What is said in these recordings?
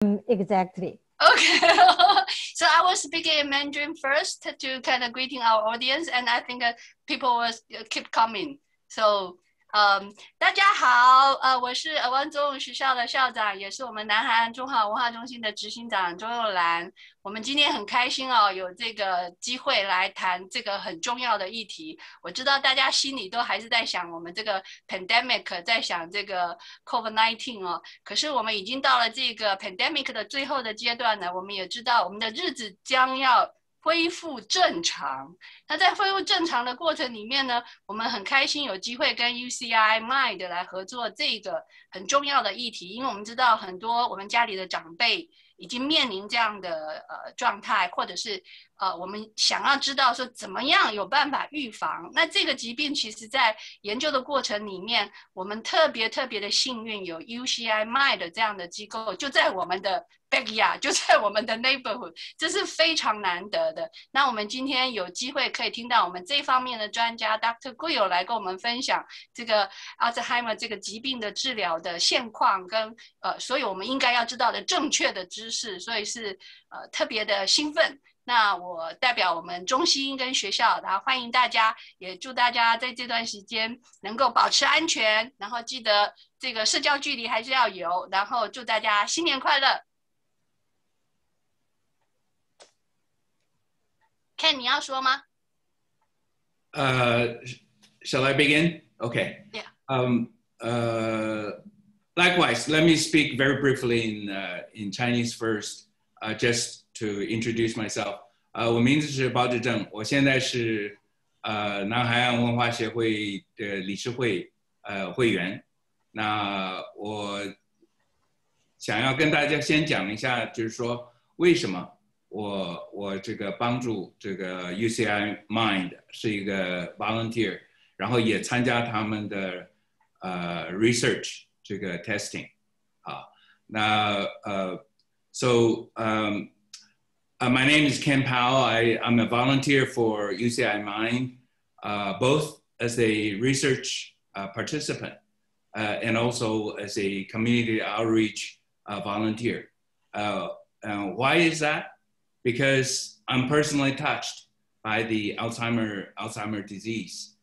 Exactly. Okay, so I was speaking in Mandarin first to kind of greeting our audience, and I think people will keep coming. So,大家好，我是俄湾中文学校的校长，也是我们南海岸中华文化中心的执行长周佑兰。我们今天很开心哦，有这个机会来谈这个很重要的议题。我知道大家心里都还是在想我们这个 pandemic， 在想这个 COVID-19 哦。可是我们已经到了这个 pandemic 的最后的阶段呢，我们也知道我们的日子将要恢复正常。那在恢复正常的过程里面呢，我们很开心有机会跟 UCI MIND 来合作这个很重要的议题，因为我们知道很多我们家里的长辈已经面临这样的状态，或者是我们想要知道说怎么样有办法预防。那这个疾病其实在研究的过程里面，我们特别的幸运，有 UCI MIND 这样的机构就在我们的 backyard， 就在我们的 neighborhood， 这是非常难得的。那我们今天有机会可以听到我们这方面的专家 Dr. Guil 来跟我们分享这个 Alzheimer 这个疾病的治疗的现况跟所有我们应该要知道的正确的知识，所以是特别的兴奋。那我代表我们中心跟学校，然后欢迎大家，也祝大家在这段时间能够保持安全，然后记得这个社交距离还是要有，然后祝大家新年快乐。Ken， 你要说吗？Shall I begin? Okay. Yeah. Likewise, let me speak very briefly in Chinese first, just to introduce myself. 我名字是包志正，我现在是南海岸文化协会的理事会会员。那我想要跟大家先讲一下，就是说为什么我这个帮助这个 UCI MIND 是一个 volunteer， 然后也参加他们的research 这个 testing 啊。那my name is Ken Powell. I'm a volunteer for UCI MIND, both as a research participant and also as a community outreach volunteer. Why is that? Because I'm personally touched by the Alzheimer disease.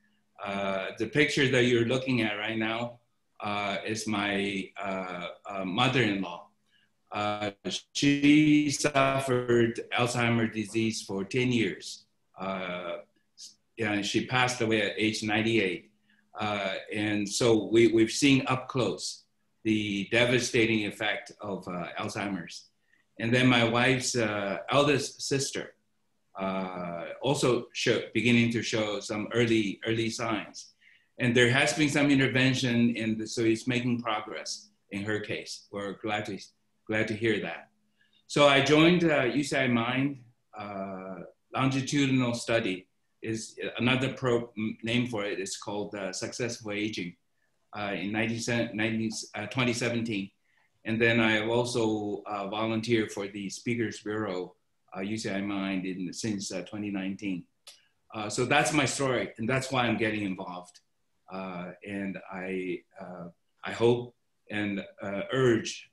The picture that you're looking at right now is my mother-in-law. She suffered Alzheimer's disease for 10 years. And she passed away at age 98. And so we've seen up close the devastating effect of Alzheimer's. And then my wife's eldest sister also beginning to show some early signs. And there has been some intervention, and so it's making progress in her case. We're glad to hear that. So I joined UCI MIND. Longitudinal study is another name for it. It's called Successful Aging in 2017. And then I also volunteered for the Speakers Bureau, UCI MIND, since 2019. So that's my story, and that's why I'm getting involved. And I hope and urge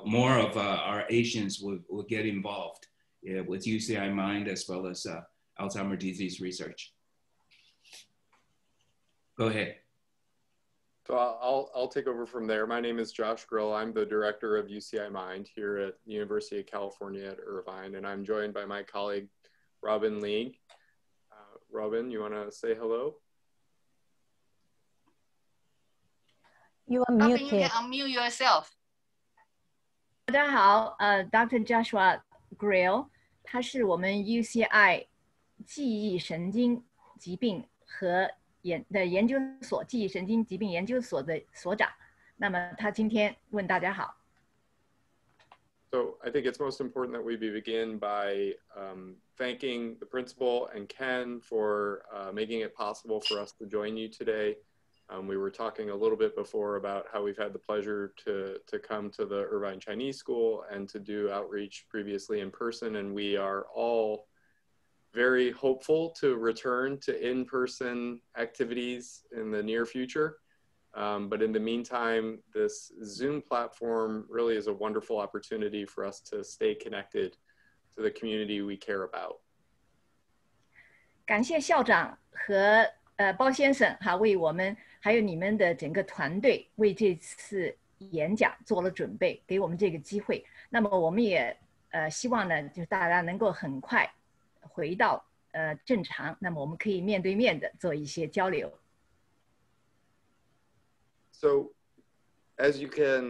more of our Asians will get involved with UCI MIND as well as Alzheimer's disease research. Go ahead. So I'll take over from there. My name is Josh Grill. I'm the director of UCI MIND here at the University of California at Irvine, and I'm joined by my colleague, Robin Lee. Robin, you want to say hello? You are Robin, muted. you can unmute yourself. 大家好，Dr. Joshua Grill， 他是我们 UCI 记忆神经疾病和研究所记忆神经疾病研究所的所长。那么他今天问大家好。So I think it's most important that we begin by thanking the principal and Ken for making it possible for us to join you today. We were talking a little bit before about how we've had the pleasure to come to the Irvine Chinese School and to do outreach previously in person, and we are all very hopeful to return to in-person activities in the near future. But in the meantime, this Zoom platform really is a wonderful opportunity for us to stay connected to the community we care about. 感谢校长和包先生哈，为我们还有你们的整个团队为这次演讲做了准备，给我们这个机会。那么我们也希望呢，就是大家能够很快回到正常，那么我们可以面对面的做一些交流。So, as you can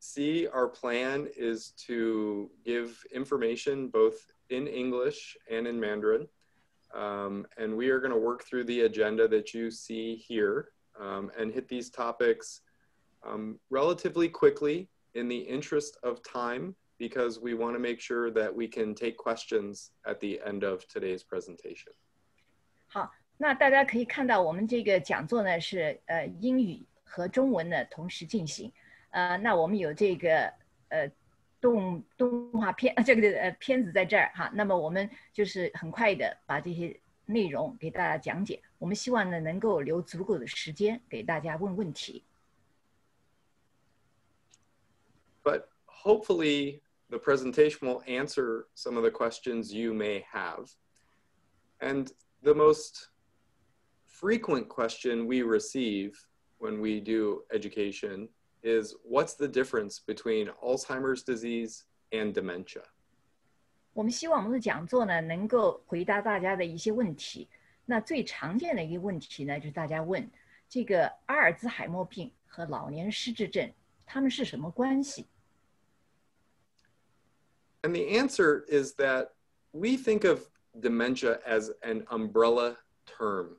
see, our plan is to give information both in English and in Mandarin. And we are going to work through the agenda that you see here and hit these topics relatively quickly in the interest of time, because we want to make sure that we can take questions at the end of today's presentation. 好，那大家可以看到我们这个讲座呢是英语和中文呢同时进行。那我们有这个动画片这个片子在这儿哈，那么我们就是很快的把这些内容给大家讲解。我们希望呢能够留足够的时间给大家问问题。But hopefully the presentation will answer some of the questions you may have. And the most frequent question we receive when we do education is, what's the difference between Alzheimer's disease and dementia? 我们希望我们的讲座呢能够回答大家的一些问题。那最常见的一个问题呢，就是大家问这个阿尔兹海默病和老年失智症它们是什么关系？ And the answer is that we think of dementia as an umbrella term,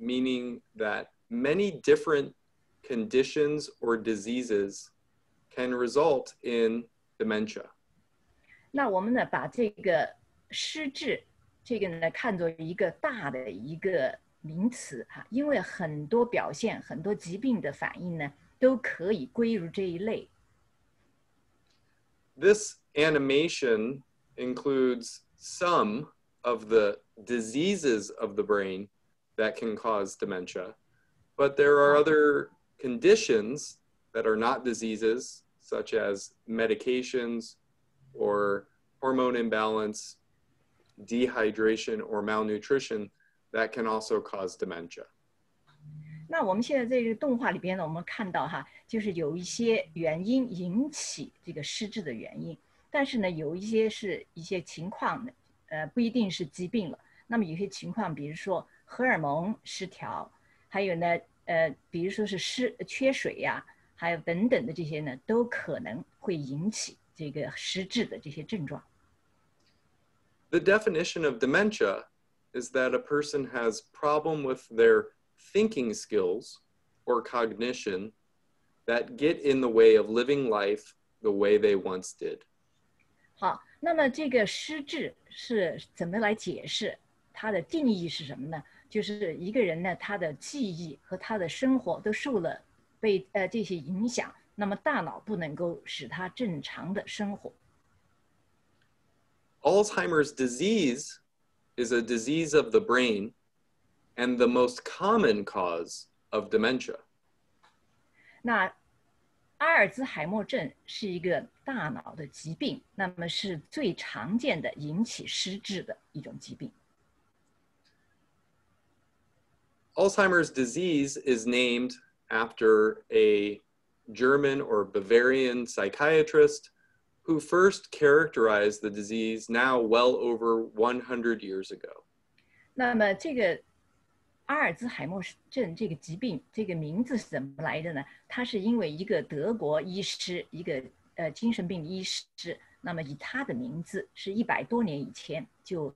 meaning that many different conditions or diseases can result in dementia. 那我们呢把这个失智这个呢看作一个大的一个名词哈，因为很多表现、很多疾病的反应呢都可以归入这一类。 This animation includes some of the diseases of the brain that can cause dementia, but there are other conditions that are not diseases, such as medications or hormone imbalance, dehydration, or malnutrition that can also cause dementia. 那我们现在这个动画里边呢，我们看到哈，就是有一些原因引起这个失智的原因，但是呢，有一些是一些情况呢，不一定是疾病了。那么有些情况，比如说荷尔蒙失调，还有呢，比如说是缺水呀，还有等等的这些呢，都可能会引起这个失智的这些症状。The definition of dementia is that a person has problem with their thinking skills or cognition that get in the way of living life the way they once did. 好，那么这个失智是怎么来解释？它的定义是什么呢？就是一个人呢，他的记忆和他的生活都受了这些影响，那么大脑不能够使他正常的生活。Alzheimer's disease is a disease of the brain and the most common cause of dementia. 那阿尔兹海默症是一个大脑的疾病，那么是最常见的引起失智的一种疾病。Alzheimer's disease is named after a German or Bavarian psychiatrist who first characterized the disease now well over 100 years ago. 那么这个阿尔兹海默症这个疾病，这个名字是怎么来的呢？它是因为一个德国医师，一个精神病医师，那么以他的名字是100多年以前就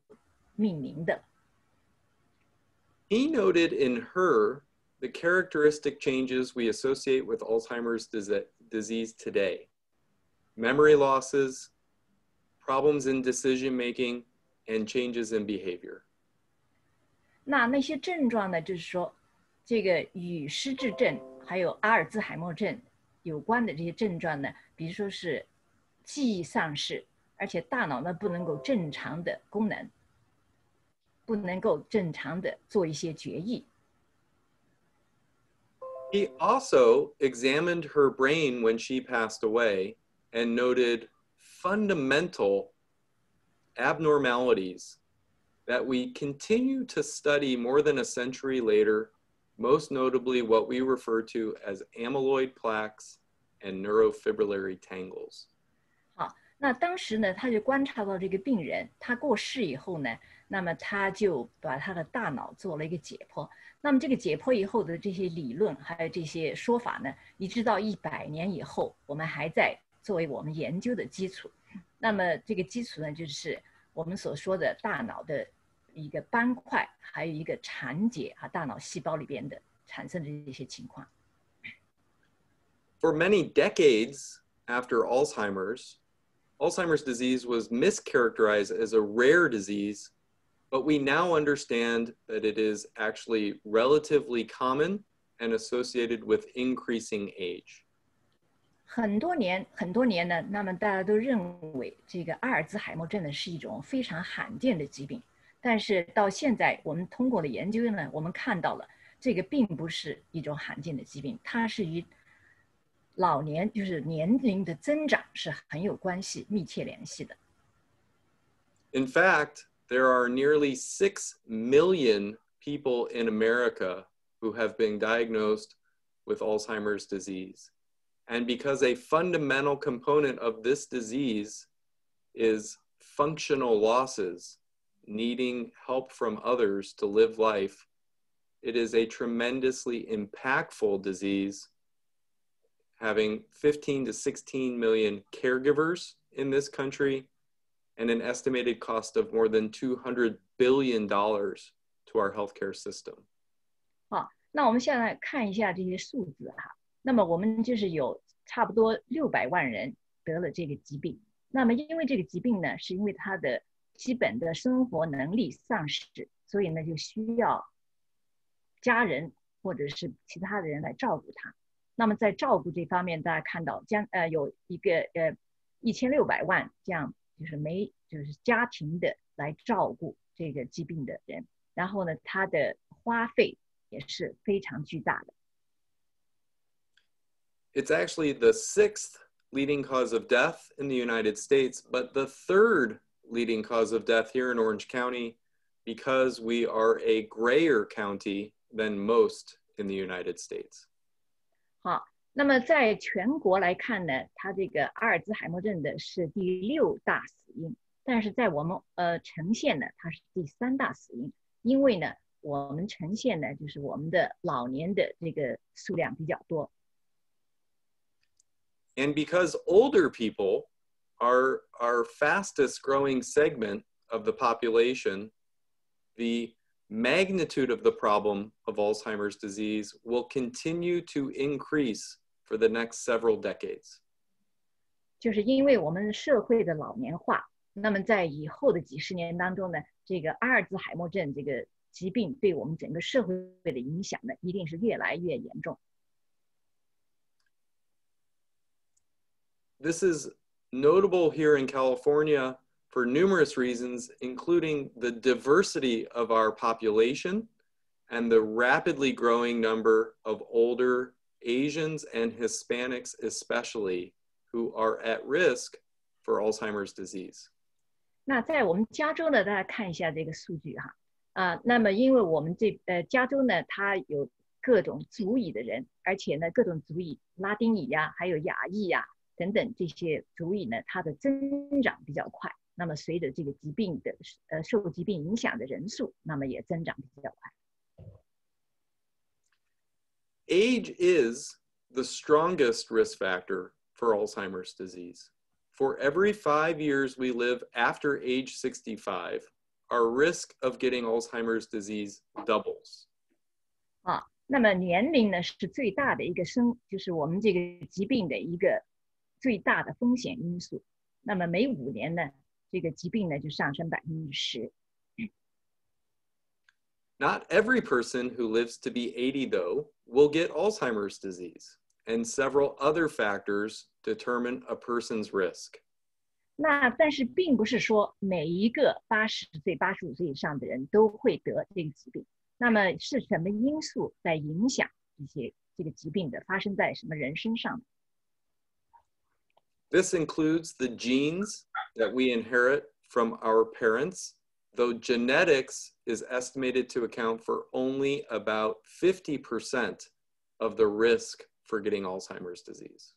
命名的。He noted in her the characteristic changes we associate with Alzheimer's disease today: memory losses, problems in decision-making, and changes in behavior. 那些症状呢，就是说，这个与失智症还有阿尔兹海默症有关的这些症状呢，比如说是记忆丧失，而且大脑呢不能够正常的功能，不能够正常的做一些决议。He also examined her brain when she passed away and noted fundamental abnormalities that we continue to study more than a century later, most notably what we refer to as amyloid plaques and neurofibrillary tangles. 好，那当时呢，他就观察到这个病人，他过世以后呢，那么他就把他的大脑做了一个解剖。那么这个解剖以后的这些理论，还有这些说法呢，一直到100年以后，我们还在作为我们研究的基础。那么这个基础呢，就是我们所说的大脑的一个斑块，还有一个缠结啊，大脑细胞里边的产生的这些情况。For many decades after Alzheimer's disease was mischaracterized as a rare disease, but we now understand that it is actually relatively common and associated with increasing age. 很多年呢，那么大家都认为这个阿尔兹海默症呢是一种非常罕见的疾病，但是到现在我们通过了研究呢，我们看到了这个并不是一种罕见的疾病，它是与老年就是年龄的增长是很有关系、密切联系的。In fact, there are nearly 6 million people in America who have been diagnosed with Alzheimer's disease. And because a fundamental component of this disease is functional losses, needing help from others to live life, it is a tremendously impactful disease, having 15 to 16 million caregivers in this country and an estimated cost of more than $200 billion to our healthcare system. 好，那我们现在看一下这些数字哈。那么我们就是有差不多600万人得了这个疾病。那么因为这个疾病呢，是因为他的基本的生活能力丧失，所以呢就需要家人或者是其他的人来照顾他。那么在照顾这方面，大家看到有一个1600万这样就是家庭的来照顾这个疾病的人，然后呢，他的花费也是非常巨大的。It's actually the 6th leading cause of death in the United States, but the 3rd leading cause of death here in Orange County because we are a grayer county than most in the United States. 好，那么在全国来看呢，它这个阿尔兹海默症的是第6大死因，但是在我们呈县呢，它是第3大死因，因为呢，我们呈县呢就是我们的老年的这个数量比较多。And because older people are our fastest growing segment of the population, the magnitude of the problem of Alzheimer's disease will continue to increase for the next several decades. 就是因为我们社会的老年化，那么在以后的几十年当中呢，这个阿尔兹海默症这个疾病对我们整个社会的影响呢，一定是越来越严重。This is notable here in California for numerous reasons, including the diversity of our population and the rapidly growing number of older Asians and Hispanics especially who are at risk for Alzheimer's disease. 那在我们加州呢，大家看一下这个数据哈，那么因为我们加州呢，它有各种族裔的人，而且呢，各种族裔，拉丁裔呀，还有亚裔呀等等这些族裔呢，它的增长比较快。那么随着这个疾病的受疾病影响的人数，那么也增长比较快。Age is the strongest risk factor for Alzheimer's disease. For every 5 years we live after age 65, our risk of getting Alzheimer's disease doubles. 那么年龄呢是最大的一个就是我们这个疾病的一个最大的风险因素。那么每5年呢，这个疾病呢就上升10%。Not every person who lives to be 80, though, will get Alzheimer's disease, and several other factors determine a person's risk. 但是并不是说每一个80岁、85岁以上的人都会得这个疾病。那么是什么因素在影响这个疾病的发生在什么人身上。This includes the genes that we inherit from our parents, though genetics is estimated to account for only about 50% of the risk for getting Alzheimer's disease.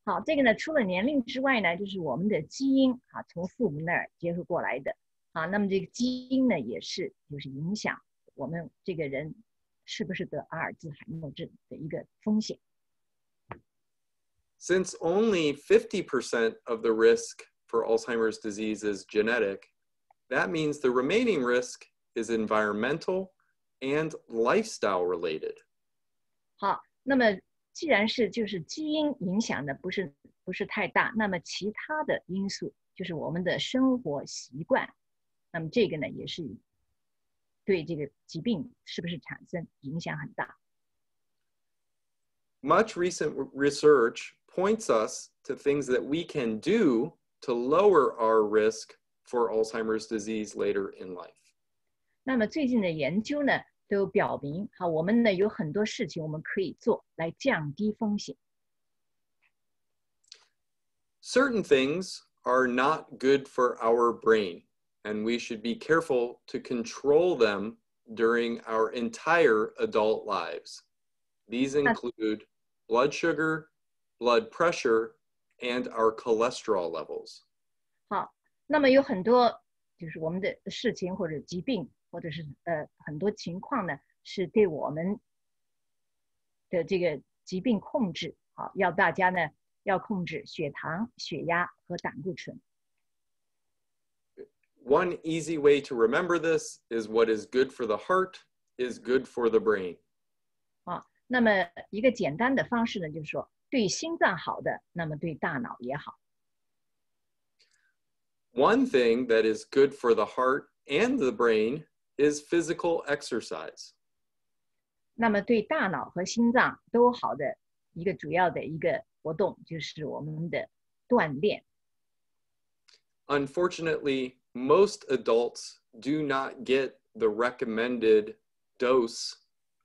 好，这个呢，除了年龄之外呢，就是我们的基因啊，从父母那儿接受过来的啊。那么这个基因呢，也是就是影响我们这个人是不是得阿尔兹海默症的一个风险。Since only 50% of the risk for Alzheimer's disease is genetic, that means the remaining risk is environmental and lifestyle related. 好，那么既然是就是基因影响的不是太大，那么其他的因素就是我们的生活习惯，那么这个呢也是对这个疾病是不是产生影响很大。Much recent research points us to things that we can do to lower our risk for Alzheimer's disease later in life. 那么最近的研究呢，都表明，好，我们呢有很多事情我们可以做来降低风险。Certain things are not good for our brain, and we should be careful to control them during our entire adult lives. These include blood sugar, blood pressure, and our cholesterol levels. 好，那么有很多就是我们的事情或者疾病，或者是很多情况呢，是对我们的这个疾病控制。好，要大家呢要控制血糖、血压和胆固醇。One easy way to remember this is what is good for the heart is good for the brain. 啊，那么一个简单的方式呢，就是说对心脏好的，那么对大脑也好。One thing that is good for the heart and the brain is physical exercise. 那么对大脑和心脏都好的一个主要的一个活动就是我们的锻炼。Unfortunately, most adults do not get the recommended dose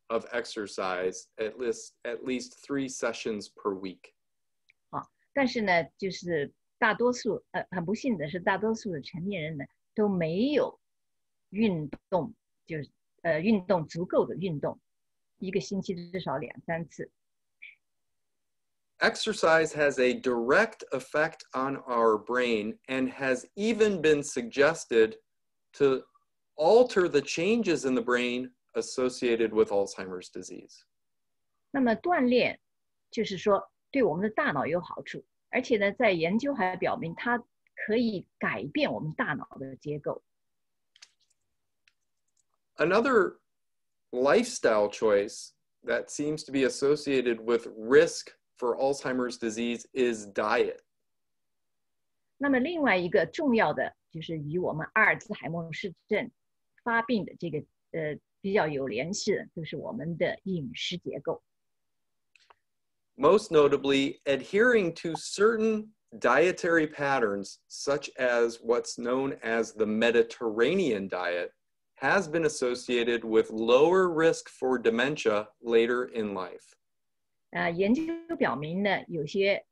of exercise at least 3 sessions per week. 好，但是呢，就是大多数很不幸的是，大多数的成年人呢都没有运动，就是运动足够的运动，一个星期至少2、3次。Exercise has a direct effect on our brain and has even been suggested to alter the changes in the brain associated with Alzheimer's disease. 那么锻炼就是说对我们的大脑有好处，而且呢，在研究还表明它可以改变我们大脑的结构。Another lifestyle choice that seems to be associated with risk for Alzheimer's disease is diet. 那么另外一个重要的就是与我们阿尔兹海默氏症发病的这个比较有联系的，就是我们的饮食结构。Most notably, adhering to certain dietary patterns, such as what's known as the Mediterranean diet, has been associated with lower risk for dementia later in life. 研究表明呢，有些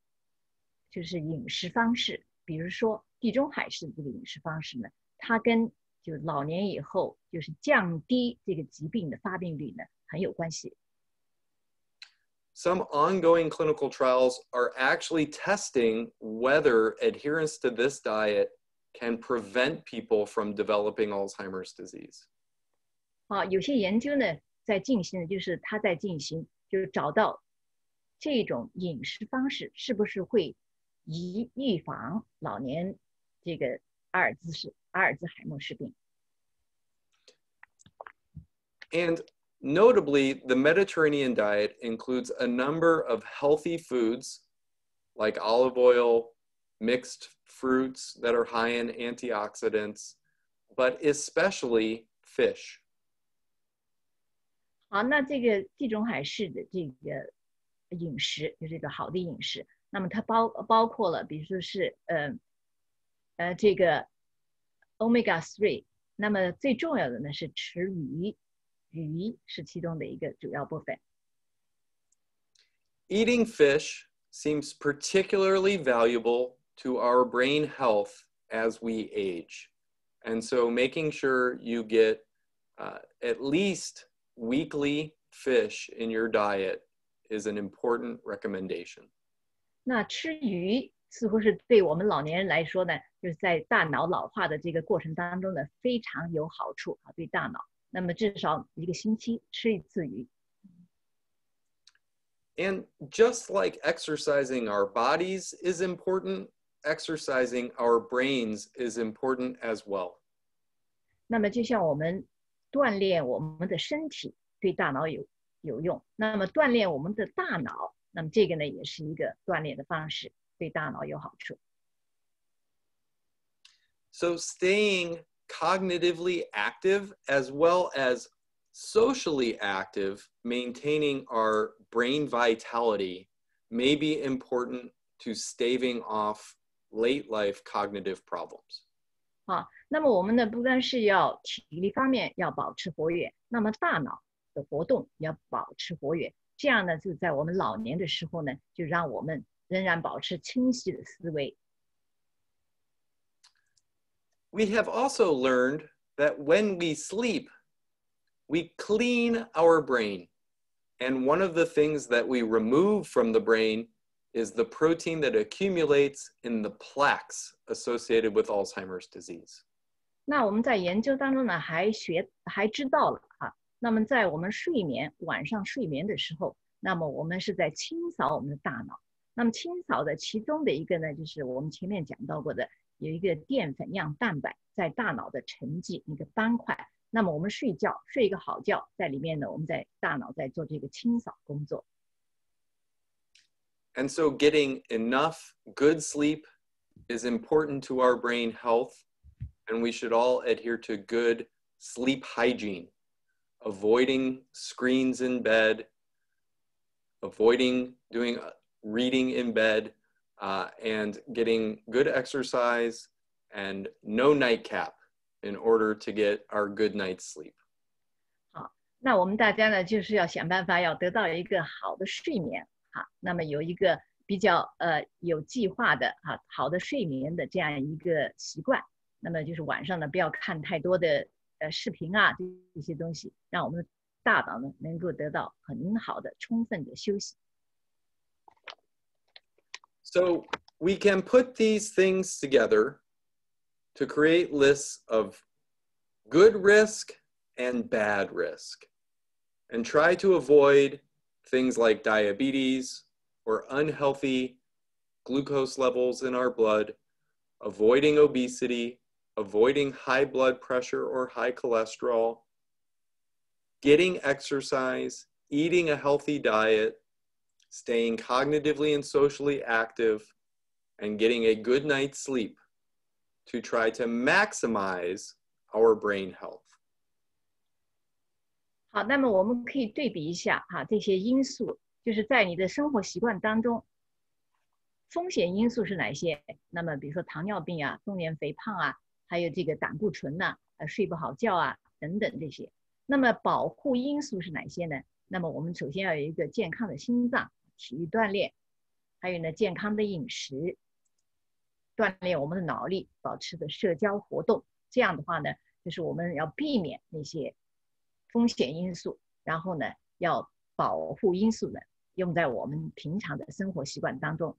就是饮食方式，比如说地中海式这个饮食方式呢，它跟就老年以后就是降低这个疾病的发病率呢很有关系。Some ongoing clinical trials are actually testing whether adherence to this diet can prevent people from developing Alzheimer's disease. 好，有些研究呢在进行的就是它在进行，就是找到这种饮食方式是不是会预防老年这个阿尔兹海默氏病。And notably, the Mediterranean diet includes a number of healthy foods like olive oil, mixed fruits that are high in antioxidants, but especially fish. 好，那这个地中海式的这个饮食，就是这个好的饮食，那么它包括了，比如说是这个 omega 3，那么最重要的呢是吃鱼，鱼是其中的一个主要部分。eating fish seems particularly valuable to our brain health as we age. And so making sure you get at least weekly fish in your diet is an important recommendation. 那吃鱼似乎是对我们老年人来说呢，就是在大脑老化的这个过程当中呢，非常有好处啊，对大脑。那么至少1个星期吃1次鱼。And just like exercising our bodies is important, exercising our brains is important as well. 那么就像我们锻炼我们的身体对大脑有用，那么锻炼我们的大脑，那么这个呢也是一个锻炼的方式，对大脑有好处。So staying cognitively active as well as socially active, maintaining our brain vitality may be important to staving off late life cognitive problems. 那么我们呢不单是要体力方面要保持活跃，那么大脑的活动也要保持活跃，这样呢就在我们老年的时候呢，就让我们仍然保持清晰的思维。We have also learned that when we sleep, we clean our brain. And one of the things that we remove from the brain is the protein that accumulates in the plaques associated with Alzheimer's disease. 那我们在研究当中呢，还知道了那么在我们晚上睡眠的时候，那么我们是在清扫我们的大脑。那么清扫的其中的一个呢，就是我们前面讲到过的，有一个淀粉样蛋白在大脑的沉积一个斑块。那么我们睡一个好觉，在里面呢，我们在大脑在做这个清扫工作。And so getting enough good sleep is important to our brain health, and we should all adhere to good sleep hygiene, avoiding screens in bed, avoiding doing reading in bed, and getting good exercise and no nightcap in order to get our good night's sleep. 好，那我们大家呢，就是要想办法要得到一个好的睡眠，那么有一个比较有计划的好的睡眠的这样一个习惯。那么就是晚上呢，不要看太多的视频这些东西，让我们的大脑呢能够得到很好的充分的休息。So we can put these things together to create lists of good risk and bad risk, and try to avoid things like diabetes or unhealthy glucose levels in our blood, avoiding obesity, avoiding high blood pressure or high cholesterol, getting exercise, eating a healthy diet, staying cognitively and socially active, and getting a good night's sleep to try to maximize our brain health. 好，那么我们可以对比一下这些因素，就是在你的生活习惯当中，风险因素是哪些？那么比如说糖尿病中年肥胖还有这个胆固醇睡不好觉等等这些。那么保护因素是哪些呢？那么我们首先要有一个健康的心脏，体育锻炼，还有呢健康的饮食，锻炼我们的脑力，保持的社交活动。这样的话呢，就是我们要避免那些风险因素，然后呢要保护因素呢用在我们平常的生活习惯当中。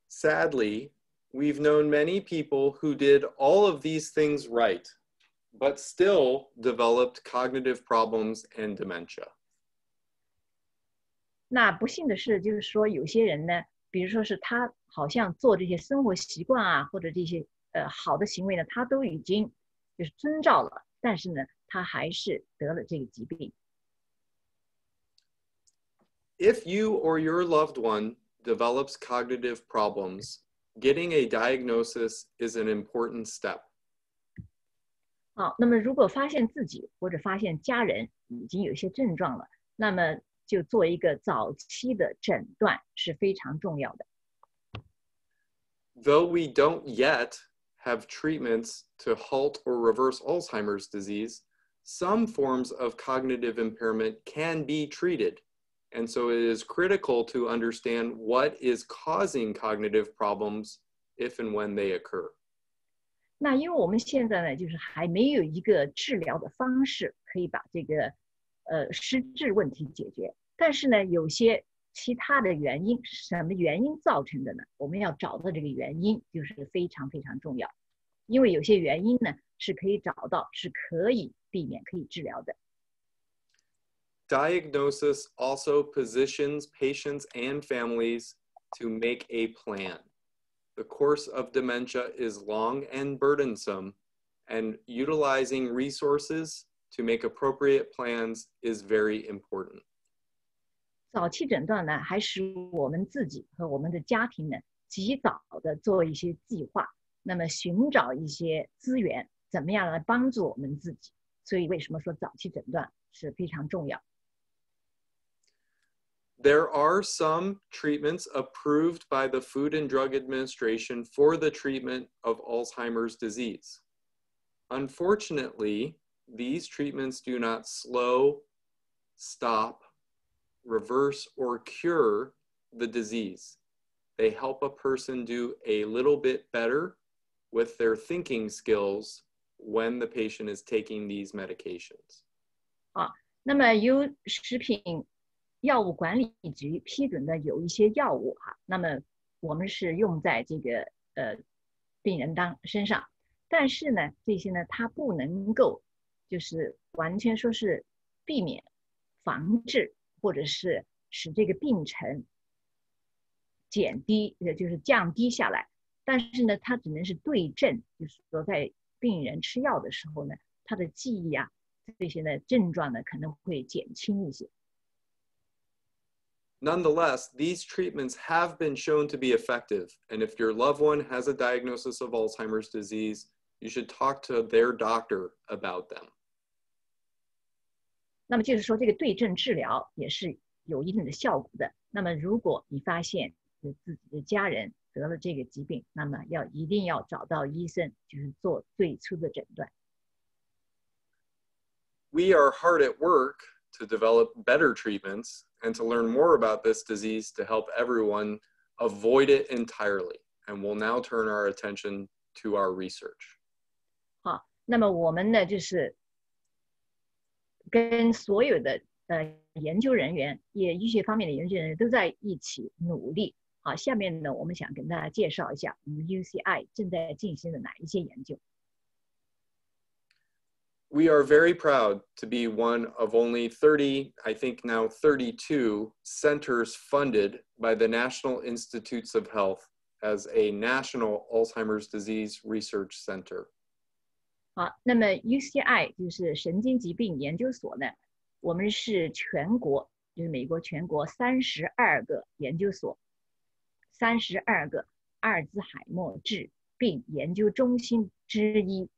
Sadly, we've known many people who did all of these things right, but still developed cognitive problems and dementia. 那不幸的是，就是说有些人呢，比如说是他好像做这些生活习惯或者这些好的行为呢，他都已经就是遵照了，但是呢，他还是得了这个疾病。If you or your loved one develops cognitive problems, getting a diagnosis is an important step. 好，那么如果发现自己或者发现家人已经有一些症状了，那么就做一个早期的诊断是非常重要的。Though we don't yet have treatments to halt or reverse Alzheimer's disease, some forms of cognitive impairment can be treated, And so it is critical to understand what is causing cognitive problems if and when they occur. 那因为我们现在呢，就是还没有一个治疗的方式可以把这个失智问题解决，但是呢，有些其他的原因是什么原因造成的呢？我们要找到这个原因，就是非常非常重要。因为有些原因呢是可以找到，是可以避免、可以治疗的。Diagnosis also positions patients and families to make a plan. The course of dementia is long and burdensome, and utilizing resources to make appropriate plans is very important. 早期诊断呢，还使我们自己和我们的家庭呢，及早的做一些计划，那么寻找一些资源，怎么样来帮助我们自己？所以为什么说早期诊断是非常重要？ There are some treatments approved by the Food and Drug Administration for the treatment of Alzheimer's disease. Unfortunately, these treatments do not slow, stop, reverse, or cure the disease. They help a person do a little bit better with their thinking skills when the patient is taking these medications. 那么由食品药物管理局批准的有一些药物那么我们是用在这个病人身上，但是呢，这些呢，它不能够就是完全说是避免、防治，或者是使这个病程减低，就是降低下来。但是呢，它只能是对症，就是说在病人吃药的时候呢，他的记忆这些呢症状呢可能会减轻一些。Nonetheless, these treatments have been shown to be effective, and if your loved one has a diagnosis of Alzheimer's disease, you should talk to their doctor about them. 那么就是说，这个对症治疗也是有一定的效果的。那么，如果你发现自己的家人得了这个疾病，那么一定要找到医生，就是做最初的诊断。We are hard at work to develop better treatments and to learn more about this disease to help everyone avoid it entirely. And we'll now turn our attention to our research. 好，那么我们呢，就是跟所有的研究人员，医学方面的研究人员都在一起努力。好，下面呢，我们想跟大家介绍一下我们 UCI 正在进行的哪一些研究。We are very proud to be one of only 30, I think now 32 centers funded by the National Institutes of Health as a national Alzheimer's disease research center. 好，那么 UCI 就是神经疾病研究所呢，我们是全国，就是美国全国32个研究所，32个阿尔兹海默致病研究中心之一。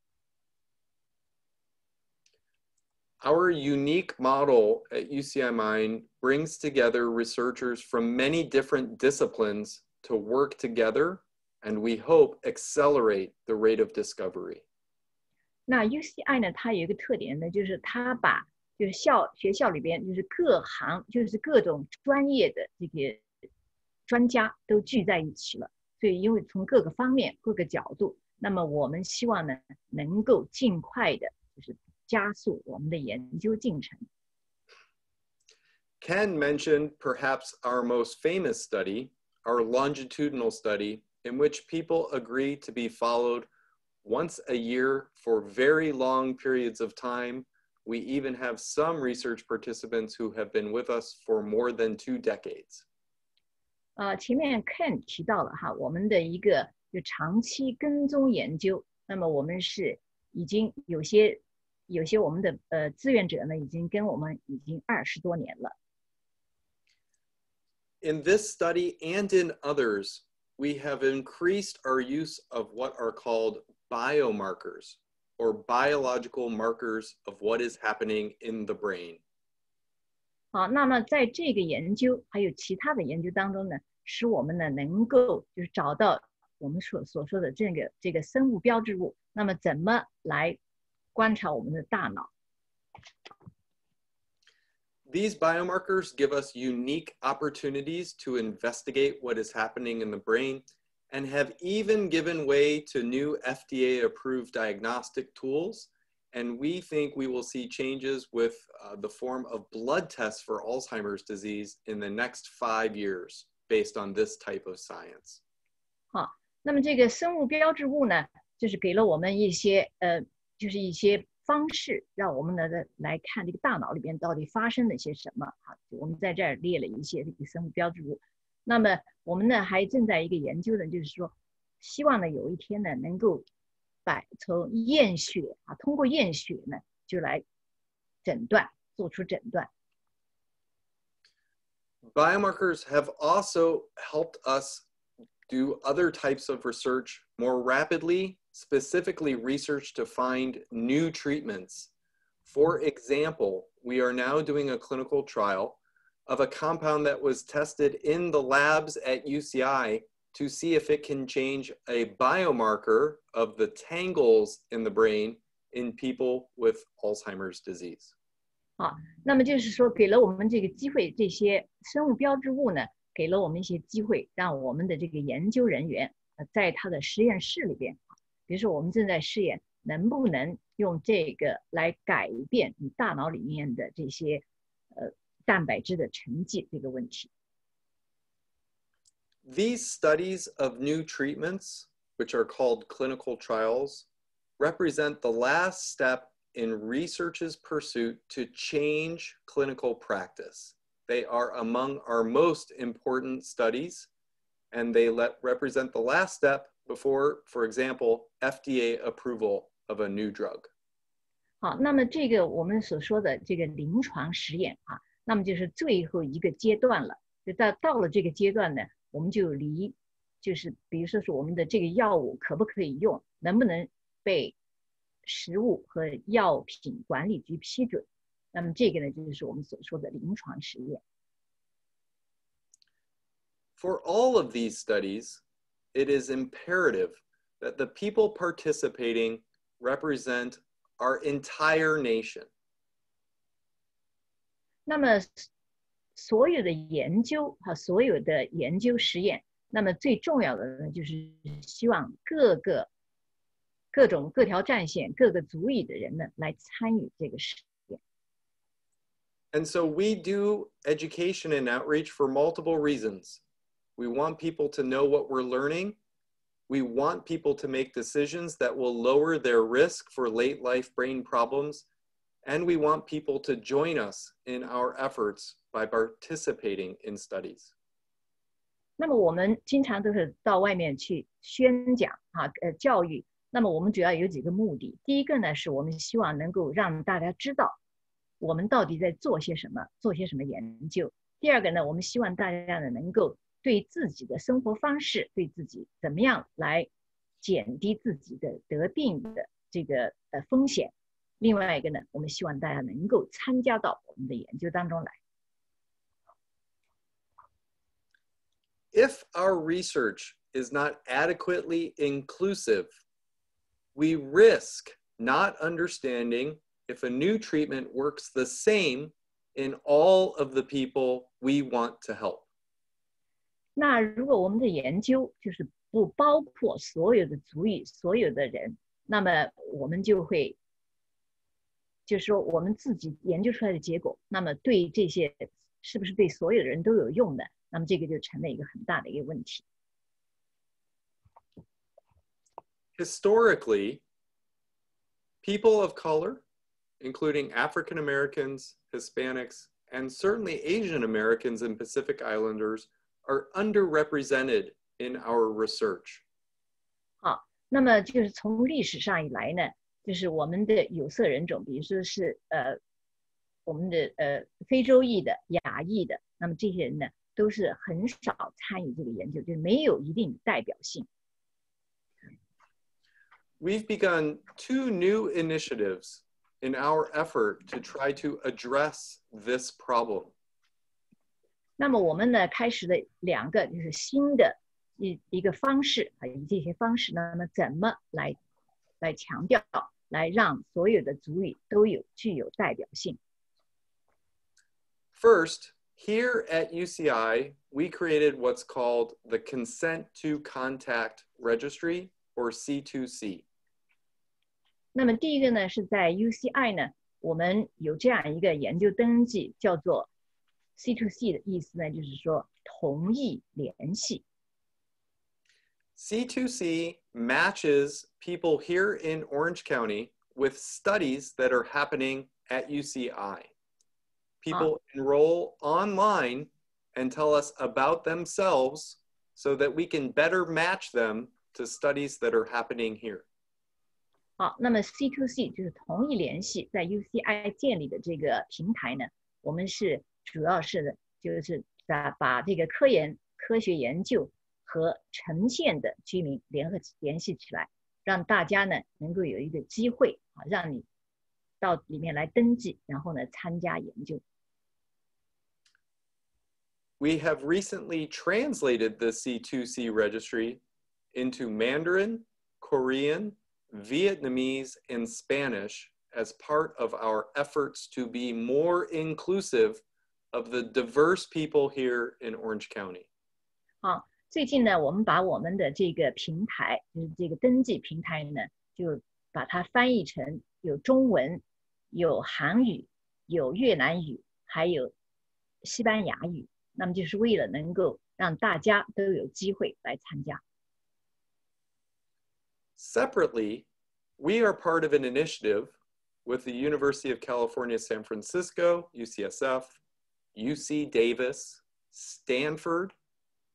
Our unique model at UCI MIND brings together researchers from many different disciplines to work together, and we hope accelerate the rate of discovery. 那 UCI 呢，它有一个特点呢，就是它把就是学校里边就是各行就是各种专业的这个专家都聚在一起了，所以因为从各个方面各个角度，那么我们希望呢能够尽快的就是加速我们的研究进程。Ken mentioned perhaps our most famous study, our longitudinal study, in which people agree to be followed once a year for very long periods of time. We even have some research participants who have been with us for more than 2 decades. 前面 Ken 提到了我们的一个就长期跟踪研究，那么我们是已经有些我们的志愿者呢，已经跟我们已经20多年了。In this study and in others, we have increased our use of what are called biomarkers, or biological markers of what is happening in the brain. 好，那么在这个研究还有其他的研究当中呢，使我们呢能够就是找到我们所说的这个生物标志物，那么怎么来观察我们的大脑 These biomarkers give us unique opportunities to investigate what is happening in the brain and have even given way to new FDA-approved diagnostic tools. And we think we will see changes with the form of blood tests for Alzheimer's disease in the next 5 years based on this type of science. 好，那么这个生物标志物呢，就是给了我们一些就是一些方式，让我们呢来看这个大脑里边到底发生了些什么。好，我们在这儿列了一些这个生物标志物。那么我们呢还正在一个研究呢，就是说，希望呢有一天呢能够从验血啊，通过验血呢就来诊断，做出诊断。Biomarkers have also helped us do other types of research more rapidly, specifically research to find new treatments. For example, we are now doing a clinical trial of a compound that was tested in the labs at UCI to see if it can change a biomarker of the tangles in the brain in people with Alzheimer's disease. 好，那么就是说，给了我们这个机会，这些生物标志物呢，给了我们一些机会，让我们的这个研究人员在他的实验室里边，比如说我们正在试验能不能用这个来改变你大脑里面的这些蛋白质的沉积这个问题。These studies of new treatments, which are called clinical trials, represent the last step in research's pursuit to change clinical practice. They are among our most important studies, and they represent the last step before, for example, FDA approval of a new drug. 好，那么这个我们所说的这个临床实验啊，那么就是最后一个阶段了。就到了这个阶段呢，我们就就是比如说是我们的这个药物可不可以用，能不能被食物和药品管理局批准。那么这个呢，就是我们所说的临床实验。For all of these studies, it is imperative that the people participating represent our entire nation. 那么所有的研究和所有的研究实验，那么最重要的呢，就是希望各条战线、各个族裔的人呢来参与这个实验。And so we do education and outreach for multiple reasons. We want people to know what we're learning. We want people to make decisions that will lower their risk for late life brain problems. And we want people to join us in our efforts by participating in studies. 那么我们经常都是到外面去宣讲教育。那么我们主要有几个目的。第一个呢，是我们希望能够让大家知道我们到底在做些什么，做些什么研究。第二个呢，我们希望大家呢能够对自己的生活方式，对自己怎么样来减低自己的得病的这个风险。另外一个呢，我们希望大家能够参加到我们的研究当中来。If our research is not adequately inclusive, we risk not understanding if a new treatment works the same in all of the people we want to help. 那如果我们的研究就是不包括所有的族裔、所有的人，那么我们就会，就是说我们自己研究出来的结果，那么对这些是不是对所有的人都有用的？那么这个就成了一个很大的一个问题。Historically, people of color, including African Americans, Hispanics, and certainly Asian Americans and Pacific Islanders, are underrepresented in our research. 好，那么就是从历史上以来呢，就是我们的有色人种，比如说是我们的非洲裔的、亚裔的，那么这些人呢，都是很少参与这个研究，就是没有一定代表性。We've begun 2 new initiatives in our effort to try to address this problem. 那么我们呢，开始了2个就是新的一个方式以这些方式，那么怎么来强调，来让所有的族裔都具有代表性。first, here at UCI, we created what's called the Consent-to-Contact Registry, or C2C. 那么第一个呢，是在 UCI 呢，我们有这样一个研究登记，叫做 C2C 的意思呢，就是说同意联系。C2C matches people here in Orange County with studies that are happening at UCI. People enroll online and tell us about themselves so that we can better match them to studies that are happening here. 好，那么 C2C 就是同意联系，在 UCI 建立的这个平台呢，我们是主要是就是把这个科学研究和呈现的居民联系起来，让大家呢能够有一个机会啊，让你到里面来登记，然后呢参加研究。We have recently translated the C2C registry into Mandarin, Korean, Vietnamese, and Spanish as part of our efforts to be more inclusive of the diverse people here in Orange County. 好，最近呢，我们把我们的这个平台，就是这个登记平台呢，就把它翻译成有中文、有韩语、有越南语，还有西班牙语。那么就是为了能够让大家都有机会来参加。Separately, we are part of an initiative with the University of California, San Francisco, UCSF, UC Davis, Stanford,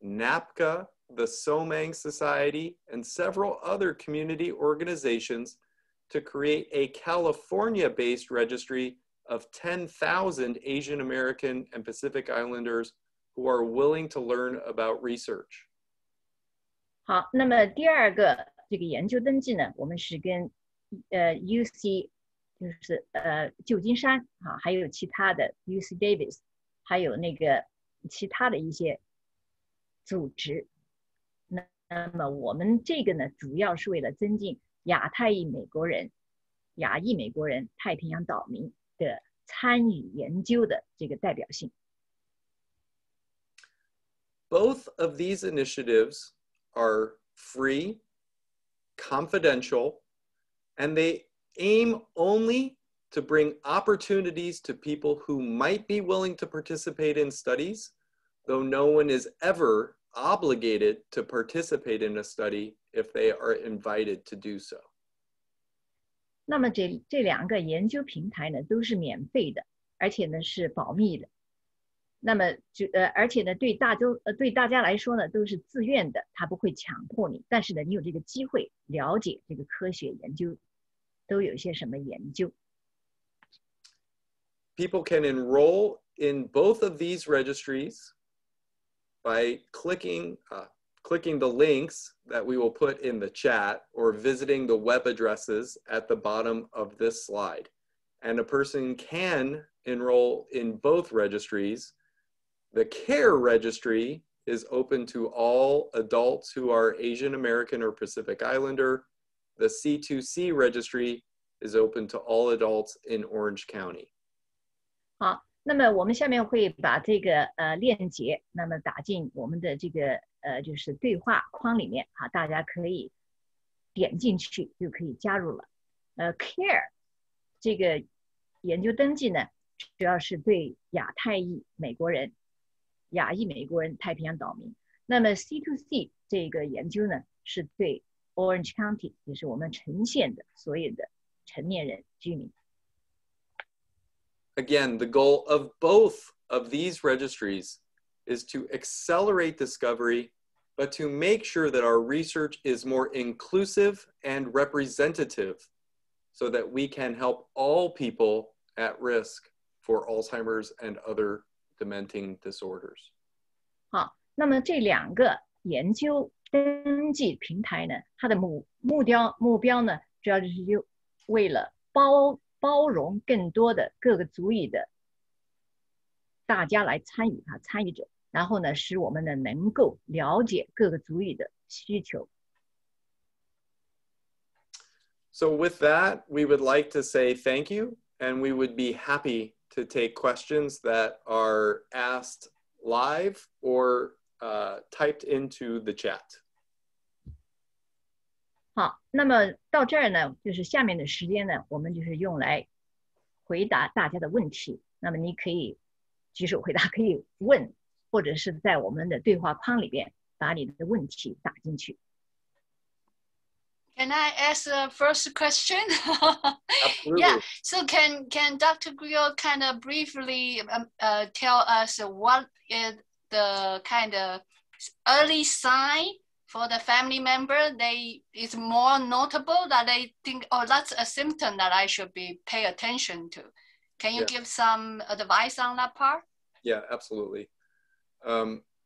NAPCA, the Somang Society, and several other community organizations to create a California-based registry of 10,000 Asian American and Pacific Islanders who are willing to learn about research. 好，那么第二个这个研究登记呢，我们是跟UC 就是旧金山啊，还有其他的 UC Davis， 还有那个其他的一些组织。那么我们这个呢，主要是为了增进亚裔美国人、太平洋岛民的参与研究的这个代表性。Both of these initiatives are free, confidential, and they aim only to bring opportunities to people who might be willing to participate in studies, though no one is ever obligated to participate in a study if they are invited to do so. 那么这两个研究平台呢，都是免费的，而且呢是保密的。那么而且呢，对大家来说呢，都是自愿的，他不会强迫你。但是呢，你有这个机会了解这个科学研究都有一些什么研究。People can enroll in both of these registries by clicking the links that we will put in the chat or visiting the web addresses at the bottom of this slide. And a person can enroll in both registries. The CARE registry is open to all adults who are Asian American or Pacific Islander. The C2C registry is open to all adults in Orange County. 好，那么我们下面会把这个链接，那么打进我们的这个就是对话框里面啊，大家可以点进去就可以加入了。CARE 这个研究登记呢，主要是对亚裔美国人、太平洋岛民。那么 C2C 这个研究呢，是对 Orange County， 就是我们呈现的所有的成年人居民。Again, the goal of both of these registries is to accelerate discovery, but to make sure that our research is more inclusive and representative so that we can help all people at risk for Alzheimer's and other dementing disorders. 好，那么这两个研究登记平台呢，它的目标呢，主要就是为了包容更多的各个族裔的大家来参与者，然后呢，使我们呢能够了解各个族裔的需求。So with that, we would like to say thank you, and we would be happy to take questions that are asked live or typed into the chat. 好，那么到这儿呢，就是下面的时间呢，我们就是用来回答大家的问题。那么你可以举手回答，可以问，或者是在我们的对话框里边把你的问题打进去。Can I ask the first question? Absolutely. Yeah. So can Dr. Grill kind of briefly tell us what is the kind of early sign for the family member they is more notable that they think, oh, that's a symptom that I should be pay attention to? Can you give some advice on that part? Yeah, absolutely.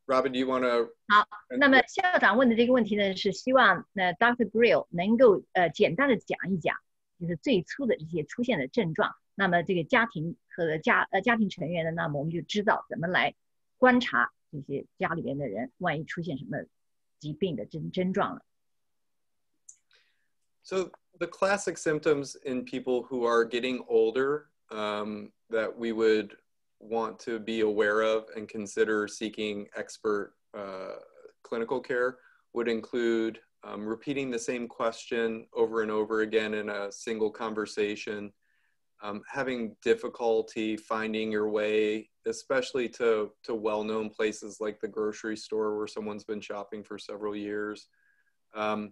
Robin, do you want to? 好，那么校长问的这个问题呢，是希望Dr. Grill 能够简单的讲一讲，就是最初的这些出现的症状。那么这个家庭和家庭成员呢，那么我们就知道怎么来观察这些家里边的人，万一出现什么疾病的症状了。So the classic symptoms in people who are getting older that we would want to be aware of and consider seeking expert clinical care would include repeating the same question over and over again in a single conversation, having difficulty finding your way, especially to well-known places like the grocery store where someone's been shopping for several years. I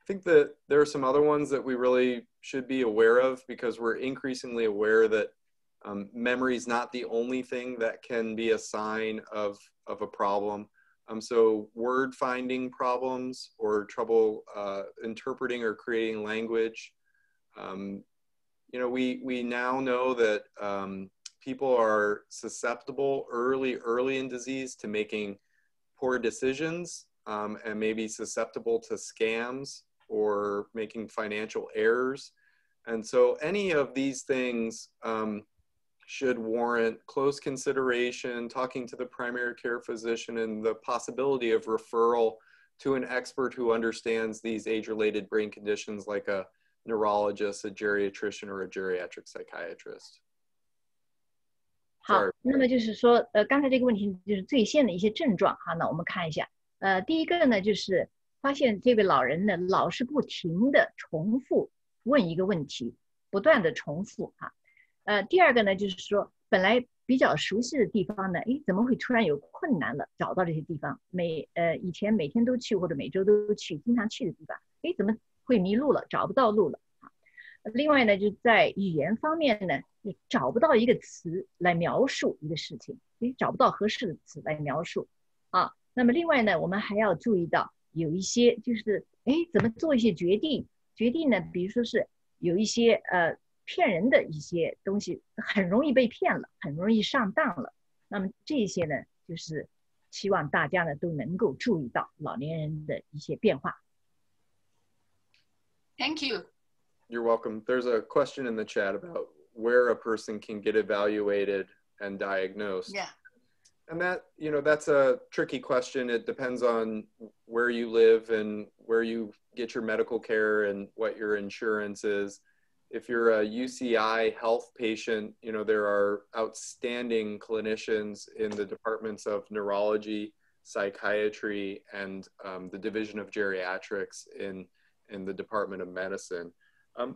think that there are some other ones that we really should be aware of because we're increasingly aware that memory is not the only thing that can be a sign of a problem. So word finding problems or trouble interpreting or creating language. You know, we now know that people are susceptible early in disease to making poor decisions and maybe susceptible to scams or making financial errors. And so any of these things should warrant close consideration, talking to the primary care physician, and the possibility of referral to an expert who understands these age-related brain conditions like a neurologist, a geriatrician, or a geriatric psychiatrist. 好，那么就是说，刚才这个问题就是最先的一些症状哈，那我们看一下，第一个呢就是发现这位老人呢老是不停的重复问一个问题，不断的重复哈。第二个呢，就是说本来比较熟悉的地方呢，怎么会突然有困难了？找到这些地方，以前每天都去或者每周都去，经常去的地方，怎么会迷路了？找不到路了啊。另外呢，就在语言方面呢，找不到一个词来描述一个事情，找不到合适的词来描述啊。那么另外呢，我们还要注意到有一些就是怎么做一些决定呢？比如说是有一些骗人的一些东西，很容易被骗了，很容易上当了。那么这些呢，就是希望大家呢都能够注意到老年人的一些变化。Thank you. You're welcome. There's a question in the chat about where a person can get evaluated and diagnosed. Yeah. And that, you know, that's a tricky question. It depends on where you live and where you get your medical care and what your insurance is. If you're a UCI health patient, you know, there are outstanding clinicians in the departments of neurology, psychiatry, and the division of geriatrics in the Department of Medicine.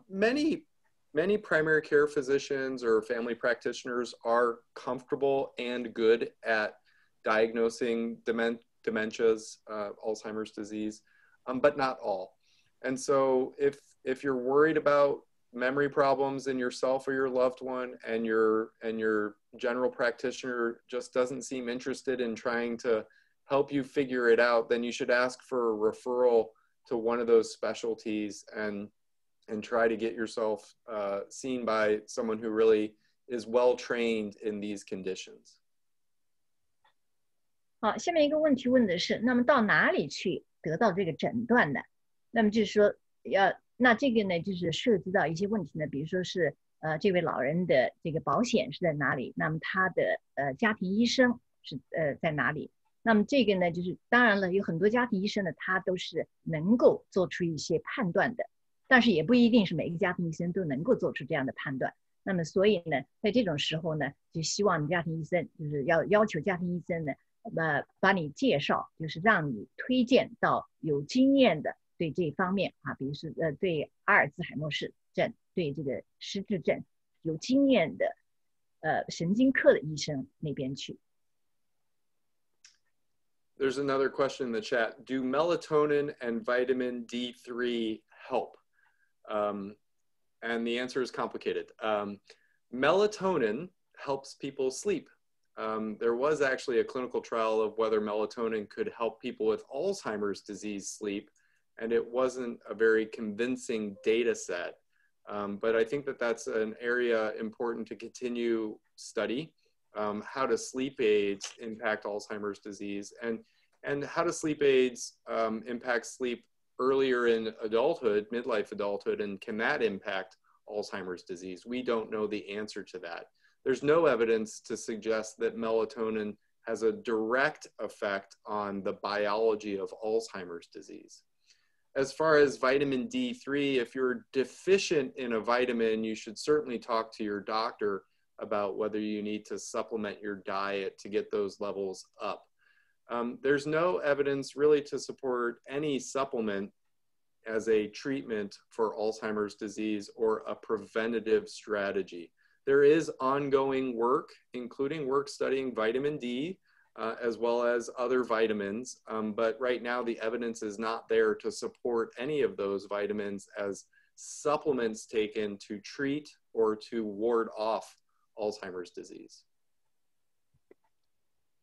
Many primary care physicians or family practitioners are comfortable and good at diagnosing dementias, Alzheimer's disease, but not all. And so if you're worried about memory problems in yourself or your loved one and your general practitioner just doesn't seem interested in trying to help you figure it out, then you should ask for a referral to one of those specialties and try to get yourself seen by someone who really is well trained in these conditions. 好，下面一个问题问的是，那么到哪里去得到这个诊断呢？那么就是说，那这个呢，就是涉及到一些问题呢，比如说是这位老人的这个保险是在哪里？那么他的家庭医生是在哪里？那么这个呢，就是当然了，有很多家庭医生呢，他都是能够做出一些判断的。但是也不一定是每个家庭医生都能够做出这样的判断。那么所以呢，在这种时候呢，就希望家庭医生就是要求家庭医生呢，把你介绍，就是让你推荐到有经验的对这方面啊，比如说对阿尔兹海默氏症、对这个失智症有经验的神经科的医生那边去。There's another question in the chat. Do melatonin and vitamin D3 help? And the answer is complicated. Melatonin helps people sleep. There was actually a clinical trial of whether melatonin could help people with Alzheimer's disease sleep, and it wasn't a very convincing data set. But I think that that's an area important to continue study. How do sleep aids impact Alzheimer's disease, and how do sleep aids impact sleep earlier in adulthood, midlife adulthood, and can that impact Alzheimer's disease? We don't know the answer to that. There's no evidence to suggest that melatonin has a direct effect on the biology of Alzheimer's disease. As far as vitamin D3, if you're deficient in a vitamin, you should certainly talk to your doctor about whether you need to supplement your diet to get those levels up. There's no evidence really to support any supplement as a treatment for Alzheimer's disease or a preventative strategy. There is ongoing work, including work studying vitamin D, as well as other vitamins, but right now the evidence is not there to support any of those vitamins as supplements taken to treat or to ward off Alzheimer's disease.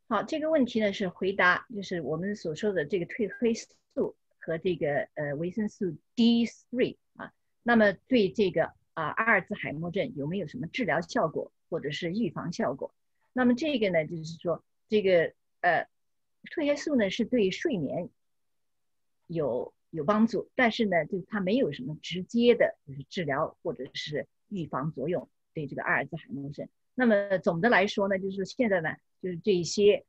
好，这个问题呢是回答，就是我们所说的这个褪黑素和这个维生素 D3 啊，那么对这个阿尔兹海默症有没有什么治疗效果或者是预防效果？那么这个呢，就是说这个褪黑素呢是对睡眠有帮助，但是呢，就它没有什么直接的就是治疗或者是预防作用对这个阿尔兹海默症。那么总的来说呢，就是现在呢，就是这些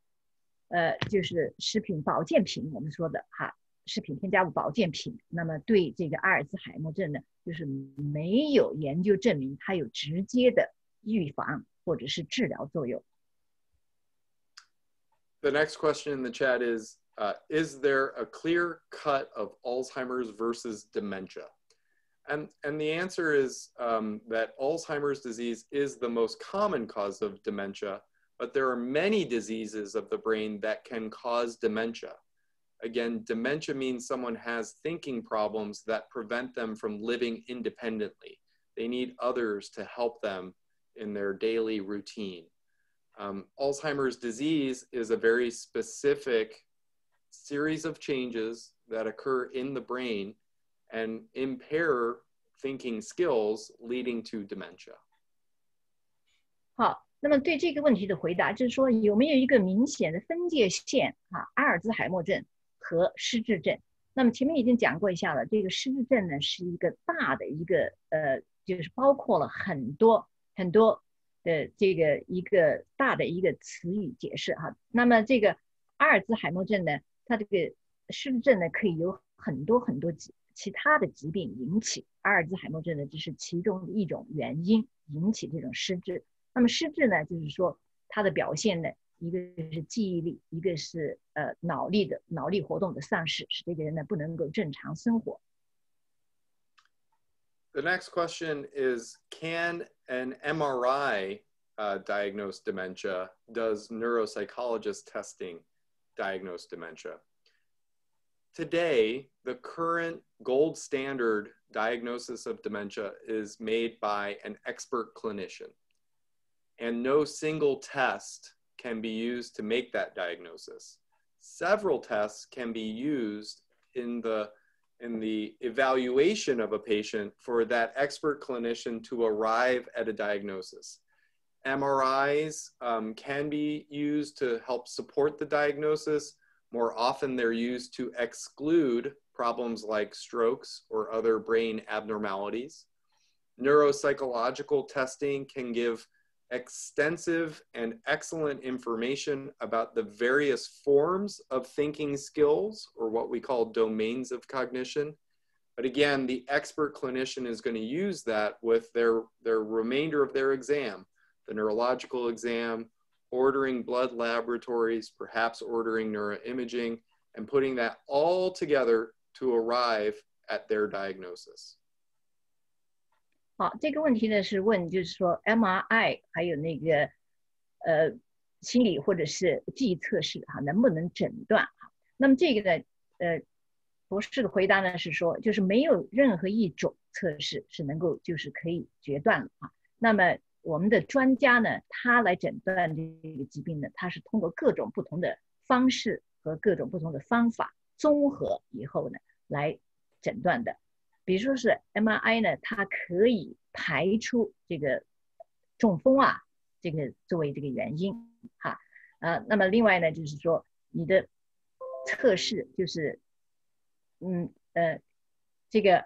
就是食品保健品，我们说的哈，食品添加物保健品，那么对这个阿尔兹海默症呢，就是没有研究证明它有直接的预防或者是治疗作用。The next question in the chat is there a clear cut of Alzheimer's versus dementia? And the answer is that Alzheimer's disease is the most common cause of dementia, but there are many diseases of the brain that can cause dementia. Again, dementia means someone has thinking problems that prevent them from living independently. They need others to help them in their daily routine. Alzheimer's disease is a very specific series of changes that occur in the brain and impair thinking skills, leading to dementia. 好，那么对这个问题的回答就是说，有没有一个明显的分界线啊？阿尔兹海默症和失智症。那么前面已经讲过一下了，这个失智症呢是一个大的一个就是包括了很多的这个一个大的一个词语解释哈。那么这个阿尔兹海默症呢，它这个失智症呢可以有很多其他的疾病引起，阿尔兹海默症呢只是其中的一种原因引起这种失智。那么失智呢，就是说它的表现呢，一个是记忆力，一个是脑力活动的丧失，使这个人呢不能够正常生活。The next question is, can an MRI diagnose dementia? Does neuropsychologist testing diagnose dementia? Today, the current gold standard diagnosis of dementia is made by an expert clinician, and no single test can be used to make that diagnosis. Several tests can be used in the evaluation of a patient for that expert clinician to arrive at a diagnosis. MRIs can be used to help support the diagnosis. More often they're used to exclude problems like strokes or other brain abnormalities. Neuropsychological testing can give extensive and excellent information about the various forms of thinking skills, or what we call domains of cognition. But again, the expert clinician is going to use that with their remainder of their exam, the neurological exam, ordering blood laboratories, perhaps ordering neuroimaging, and putting that all together to arrive at their diagnosis. 好，这个问题呢是问，就是说 MRI 还有那个心理或者是记忆测试哈，能不能诊断哈？那么这个呢，博士的回答呢是说，就是没有任何一种测试是能够就是可以决断的啊。那么我们的专家呢，他来诊断这个疾病呢，他是通过各种不同的方式和各种不同的方法综合以后呢来诊断的。比如说是 MRI 呢，它可以排除这个中风啊，这个作为这个原因哈。那么另外呢，就是说你的测试就是这个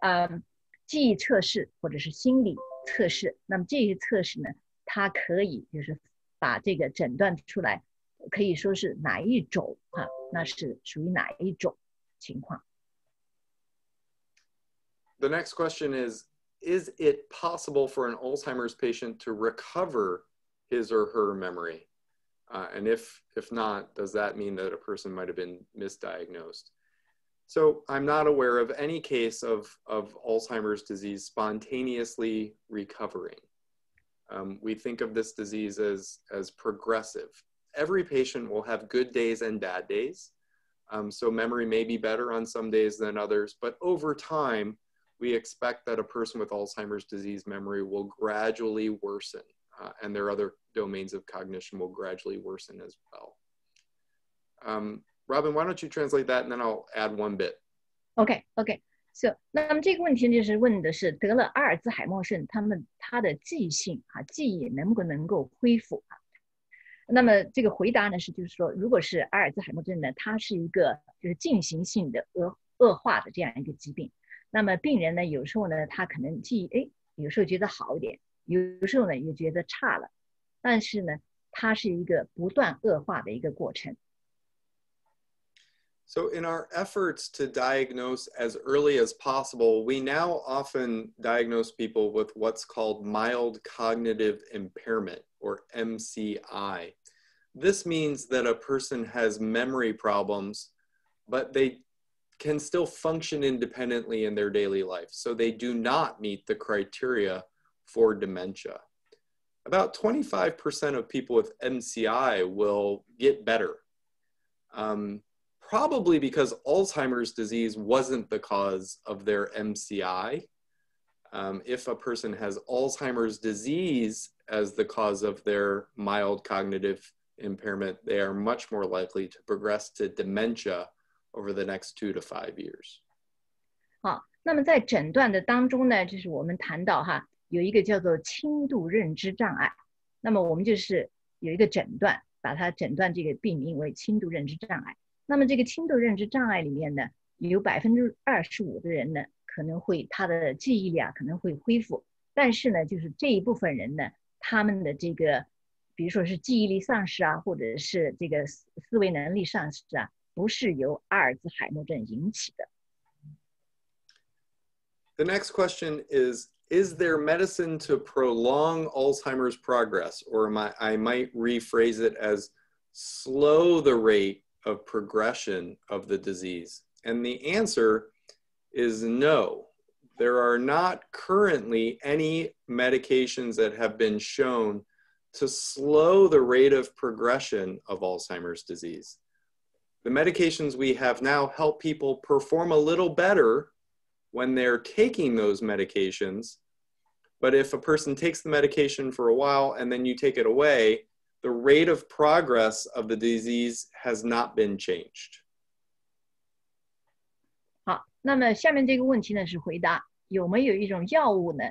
记忆测试或者是心理测试，那么这些测试呢，它可以就是把这个诊断出来，可以说是哪一种啊，那是属于哪一种情况。The next question is it possible for an Alzheimer's patient to recover his or her memory? And if not, does that mean that a person might have been misdiagnosed? So I'm not aware of any case of Alzheimer's disease spontaneously recovering. We think of this disease as progressive. Every patient will have good days and bad days. So memory may be better on some days than others, but over time, we expect that a person with Alzheimer's disease memory will gradually worsen, and their other domains of cognition will gradually worsen as well. Robin, why don't you translate that, and then I'll add one bit. OK. So 那么这个问题就是问的是得了阿尔兹海默症，他的记性啊，记忆能够恢复啊？那么这个回答呢是就是说，如果是阿尔兹海默症呢，它是一个就是进行性的恶化的这样一个疾病。那么病人呢，有时候呢，他可能记忆有时候觉得好一点，有时候呢又觉得差了，但是呢，它是一个不断恶化的一个过程。So in our efforts to diagnose as early as possible, we now often diagnose people with what's called mild cognitive impairment, or MCI. This means that a person has memory problems, but they can still function independently in their daily life. So they do not meet the criteria for dementia. About 25% of people with MCI will get better. Probably because Alzheimer's disease wasn't the cause of their MCI. If a person has Alzheimer's disease as the cause of their mild cognitive impairment, they are much more likely to progress to dementia over the next 2 to 5 years. 好，那么在诊断的当中呢，就是我们谈到哈，有一个叫做轻度认知障碍。那么我们就是有一个诊断，把它诊断这个病名为轻度认知障碍。那么这个轻度认知障碍里面呢，有25%的人呢，可能会他的记忆力可能会恢复，但是呢，就是这一部分人呢，他们的这个，比如说是记忆力丧失啊，或者是这个思维能力丧失啊，不是由阿尔兹海默症引起的。The next question is there medicine to prolong Alzheimer's progress, or I might rephrase it as slow the rate of progression of the disease? And the answer is no. There are not currently any medications that have been shown to slow the rate of progression of Alzheimer's disease. The medications we have now help people perform a little better when they're taking those medications. But if a person takes the medication for a while and then you take it away, the rate of progress of the disease has not been changed. 好，那么下面这个问题呢是回答有没有一种药物呢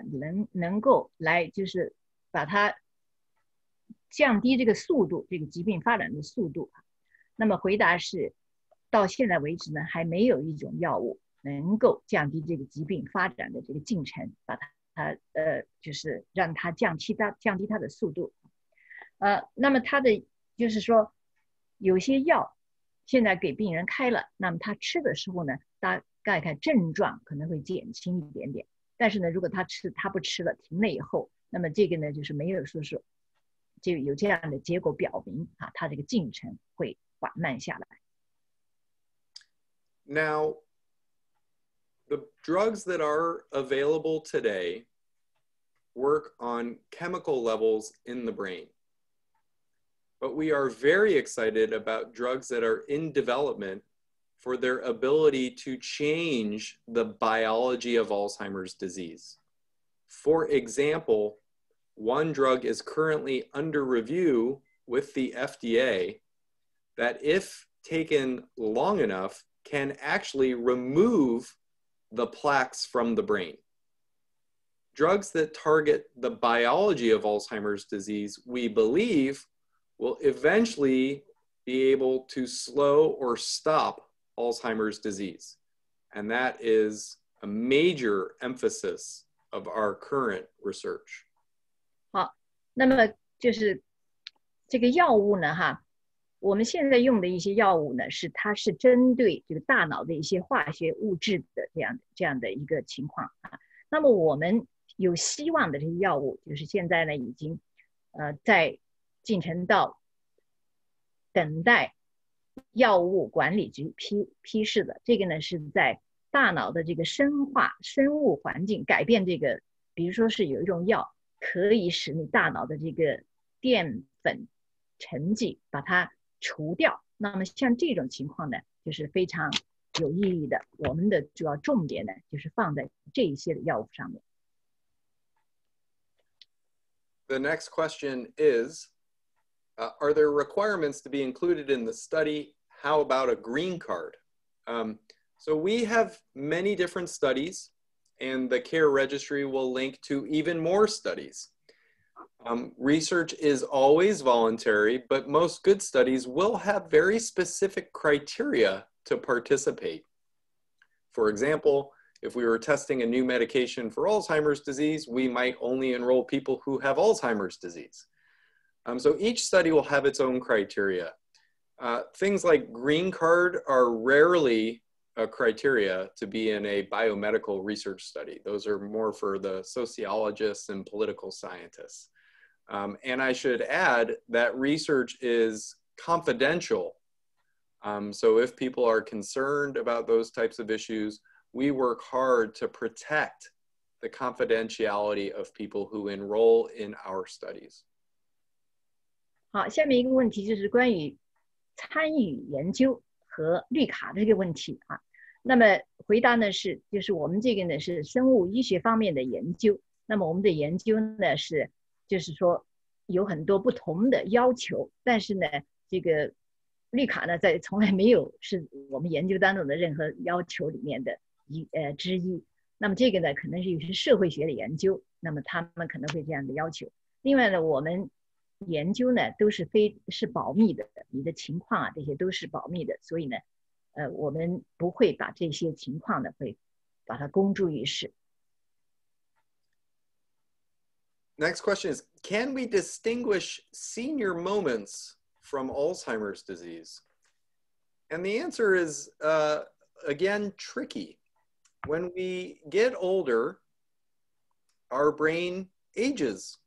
能够来就是把它降低这个速度，这个疾病发展的速度。那么回答是到现在为止呢，还没有一种药物能够降低这个疾病发展的这个进程，把它就是让它降低它的速度。那么它的就是说有些药现在给病人开了，那么他吃的时候呢，看看症状可能会减轻一点点。但是呢，如果他不吃了，停了以后，那么这个呢就是没有说是就有这样的结果表明啊，他这个进程会缓慢下来。Now, the drugs that are available today work on chemical levels in the brain. But we are very excited about drugs that are in development for their ability to change the biology of Alzheimer's disease. For example, one drug is currently under review with the FDA that, if taken long enough, can actually remove the plaques from the brain. Drugs that target the biology of Alzheimer's disease, we believe, will eventually be able to slow or stop Alzheimer's disease. And that is a major emphasis of our current research. 好，那么就是这个药物呢，我们现在用的一些药物呢，它是针对这个大脑的一些化学物质的这样的一个情况啊。那么我们有希望的这些药物，就是现在呢已经在进程到等待药物管理局批示的。这个呢是在大脑的这个生物环境改变这个，比如说是有一种药可以使你大脑的这个淀粉沉积把它除掉。那么像这种情况呢，就是非常有意义的。我们的主要重点呢，就是放在这一些的药物上面。The next question is, are there requirements to be included in the study? How about a green card? So we have many different studies, and the CARE registry will link to even more studies. Research is always voluntary, but most good studies will have very specific criteria to participate. For example, if we were testing a new medication for Alzheimer's disease, we might only enroll people who have Alzheimer's disease. So each study will have its own criteria. Things like green card are rarely a criteria to be in a biomedical research study. Those are more for the sociologists and political scientists. And I should add that research is confidential. So if people are concerned about those types of issues, we work hard to protect the confidentiality of people who enroll in our studies. 好，下面一个问题就是关于参与研究和绿卡的这个问题啊。那么回答呢是，就是我们这个呢是生物医学方面的研究。那么我们的研究呢就是说有很多不同的要求，但是呢这个绿卡呢从来没有是我们研究当中的任何要求里面的之一。那么这个呢可能是有些社会学的研究，那么他们可能会这样的要求。另外呢我们研究呢都是保密的，你的情况啊这些都是保密的，所以呢我们不会把这些情况呢会把它公诸于世。Next question is, can we distinguish senior moments from Alzheimer's disease? And the answer is, again, tricky. When we get older, our brain ages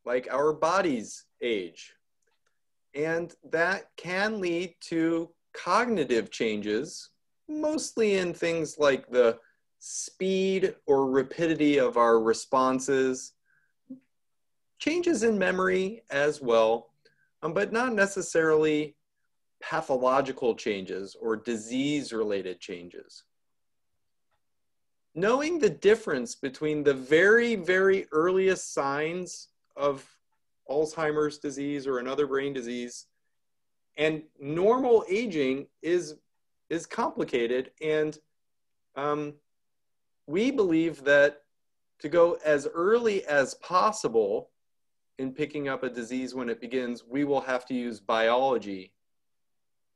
like our bodies age. And that can lead to cognitive changes, mostly in things like the speed or rapidity of our responses, changes in memory as well, but not necessarily pathological changes or disease-related changes. Knowing the difference between the very, very earliest signs of Alzheimer's disease or another brain disease and normal aging is complicated, and we believe that to go as early as possible in picking up a disease when it begins, we will have to use biology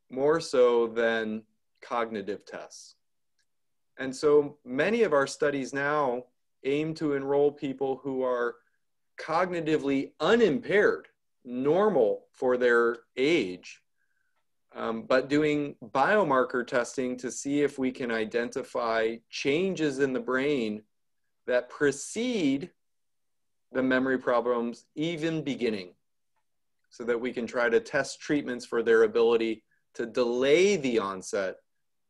more so than cognitive tests. And so many of our studies now aim to enroll people who are cognitively unimpaired, normal for their age, but doing biomarker testing to see if we can identify changes in the brain that precede the memory problems even beginning, so that we can try to test treatments for their ability to delay the onset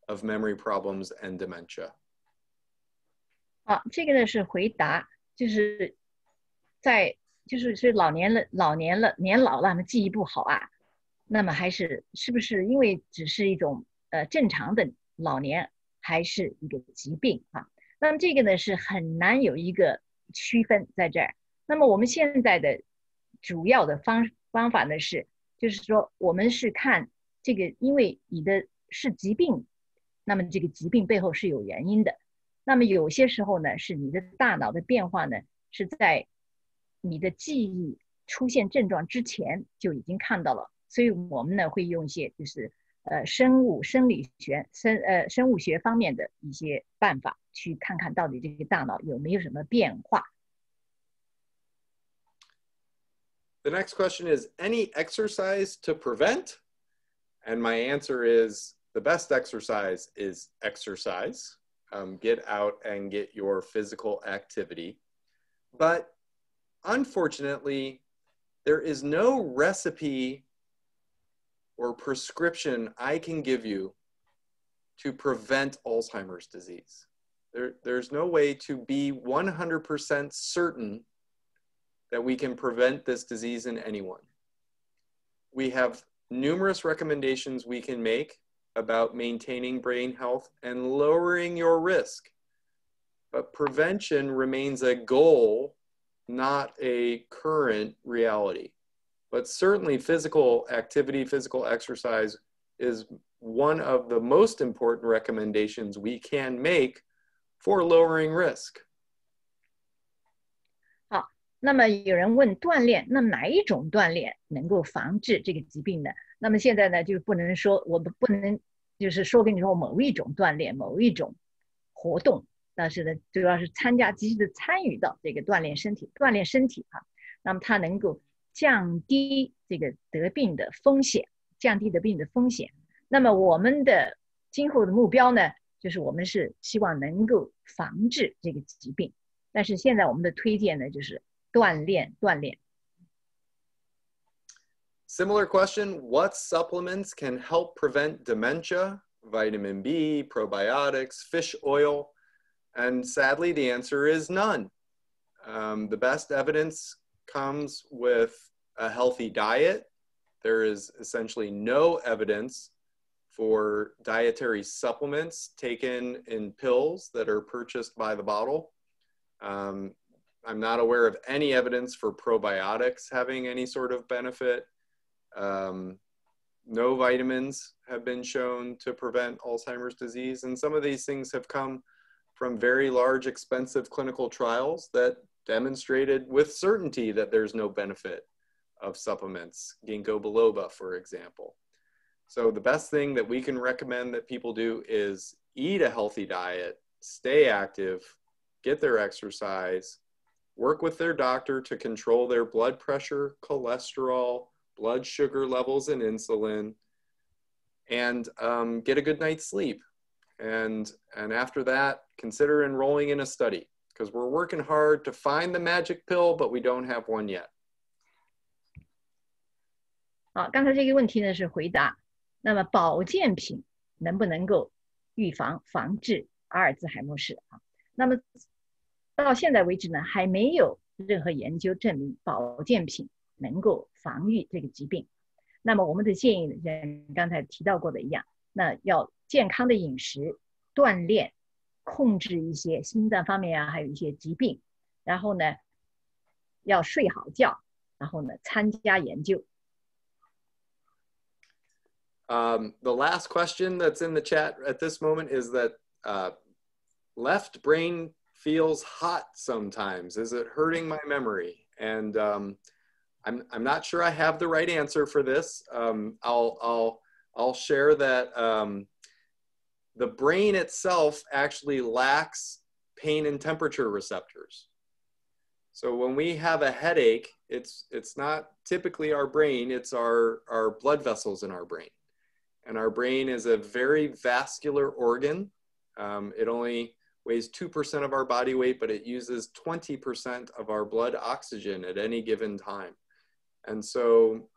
of memory problems and dementia. 好，这个呢是回答，就是年老了，那么记忆不好啊，那么是不是因为只是一种正常的老年，还是一个疾病啊？那么这个呢是很难有一个区分在这儿。那么我们现在的主要的方法呢是，就是说我们是看这个，因为你的是疾病，那么这个疾病背后是有原因的。那么有些时候呢，是你的大脑的变化呢，是在你的记忆出现症状之前就已经看到了，所以我们呢会用一些就是生物学方面的一些办法，去看看到底这个大脑有没有什么变化。The next question is, any exercise to prevent? And my answer is, the best exercise is exercise. Get out and get your physical activity. But unfortunately, there is no recipe or prescription I can give you to prevent Alzheimer's disease. There's no way to be 100% certain that we can prevent this disease in anyone. We have numerous recommendations we can make about maintaining brain health and lowering your risk. But prevention remains a goal, not a current reality. But certainly physical activity, physical exercise is one of the most important recommendations we can make for lowering risk. 好，那么有人问锻炼，那么哪一种锻炼能够防治这个疾病呢？那么现在呢，就不能说我们不能就是说跟你说某一种锻炼、某一种活动，但是呢，主要是积极的参与到这个锻炼身体啊，那么它能够降低这个得病的风险，那么我们的今后的目标呢，就是我们是希望能够防治这个疾病，但是现在我们的推荐呢，就是锻炼。Similar question, what supplements can help prevent dementia? Vitamin B, probiotics, fish oil? And sadly, the answer is none. The best evidence comes with a healthy diet. There is essentially no evidence for dietary supplements taken in pills that are purchased by the bottle. I'm not aware of any evidence for probiotics having any sort of benefit. No vitamins have been shown to prevent Alzheimer's disease. And some of these things have come from very large, expensive clinical trials that demonstrated with certainty that there's no benefit of supplements, ginkgo biloba, for example. So the best thing that we can recommend that people do is eat a healthy diet, stay active, get their exercise, work with their doctor to control their blood pressure, cholesterol, blood sugar levels, and insulin, and get a good night's sleep. And after that, consider enrolling in a study, because we're working hard to find the magic pill, but we don't have one yet. 好，刚才这个问题呢是回答，那么保健品能不能够防治阿尔兹海默氏啊？那么到现在为止呢，还没有任何研究证明保健品能够防御这个疾病。那么我们的建议呢，像刚才提到过的一样，那要健康的饮食、锻炼、控制一些心脏方面啊，还有一些疾病，然后呢，要睡好觉，然后呢，参加研究。The last question that's in the chat at this moment is that left brain feels hot sometimes. Is it hurting my memory? And I'm not sure I have the right answer for this. I'll share that the brain itself actually lacks pain and temperature receptors. So when we have a headache, it's not typically our brain, it's our blood vessels in our brain. And our brain is a very vascular organ. It only weighs 2% of our body weight, but it uses 20% of our blood oxygen at any given time. And so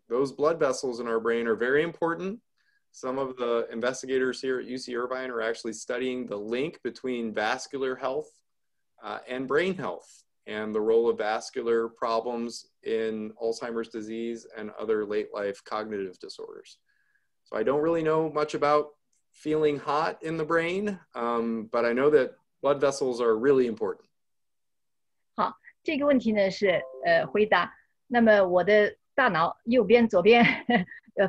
those blood vessels in our brain are very important. Some of the investigators here at UC Irvine are actually studying the link between vascular health and brain health, and the role of vascular problems in Alzheimer's disease and other late life cognitive disorders. So I don't really know much about feeling hot in the brain, but I know that blood vessels are really important. 好，这个问题呢是回答。那么我的大脑右边、左边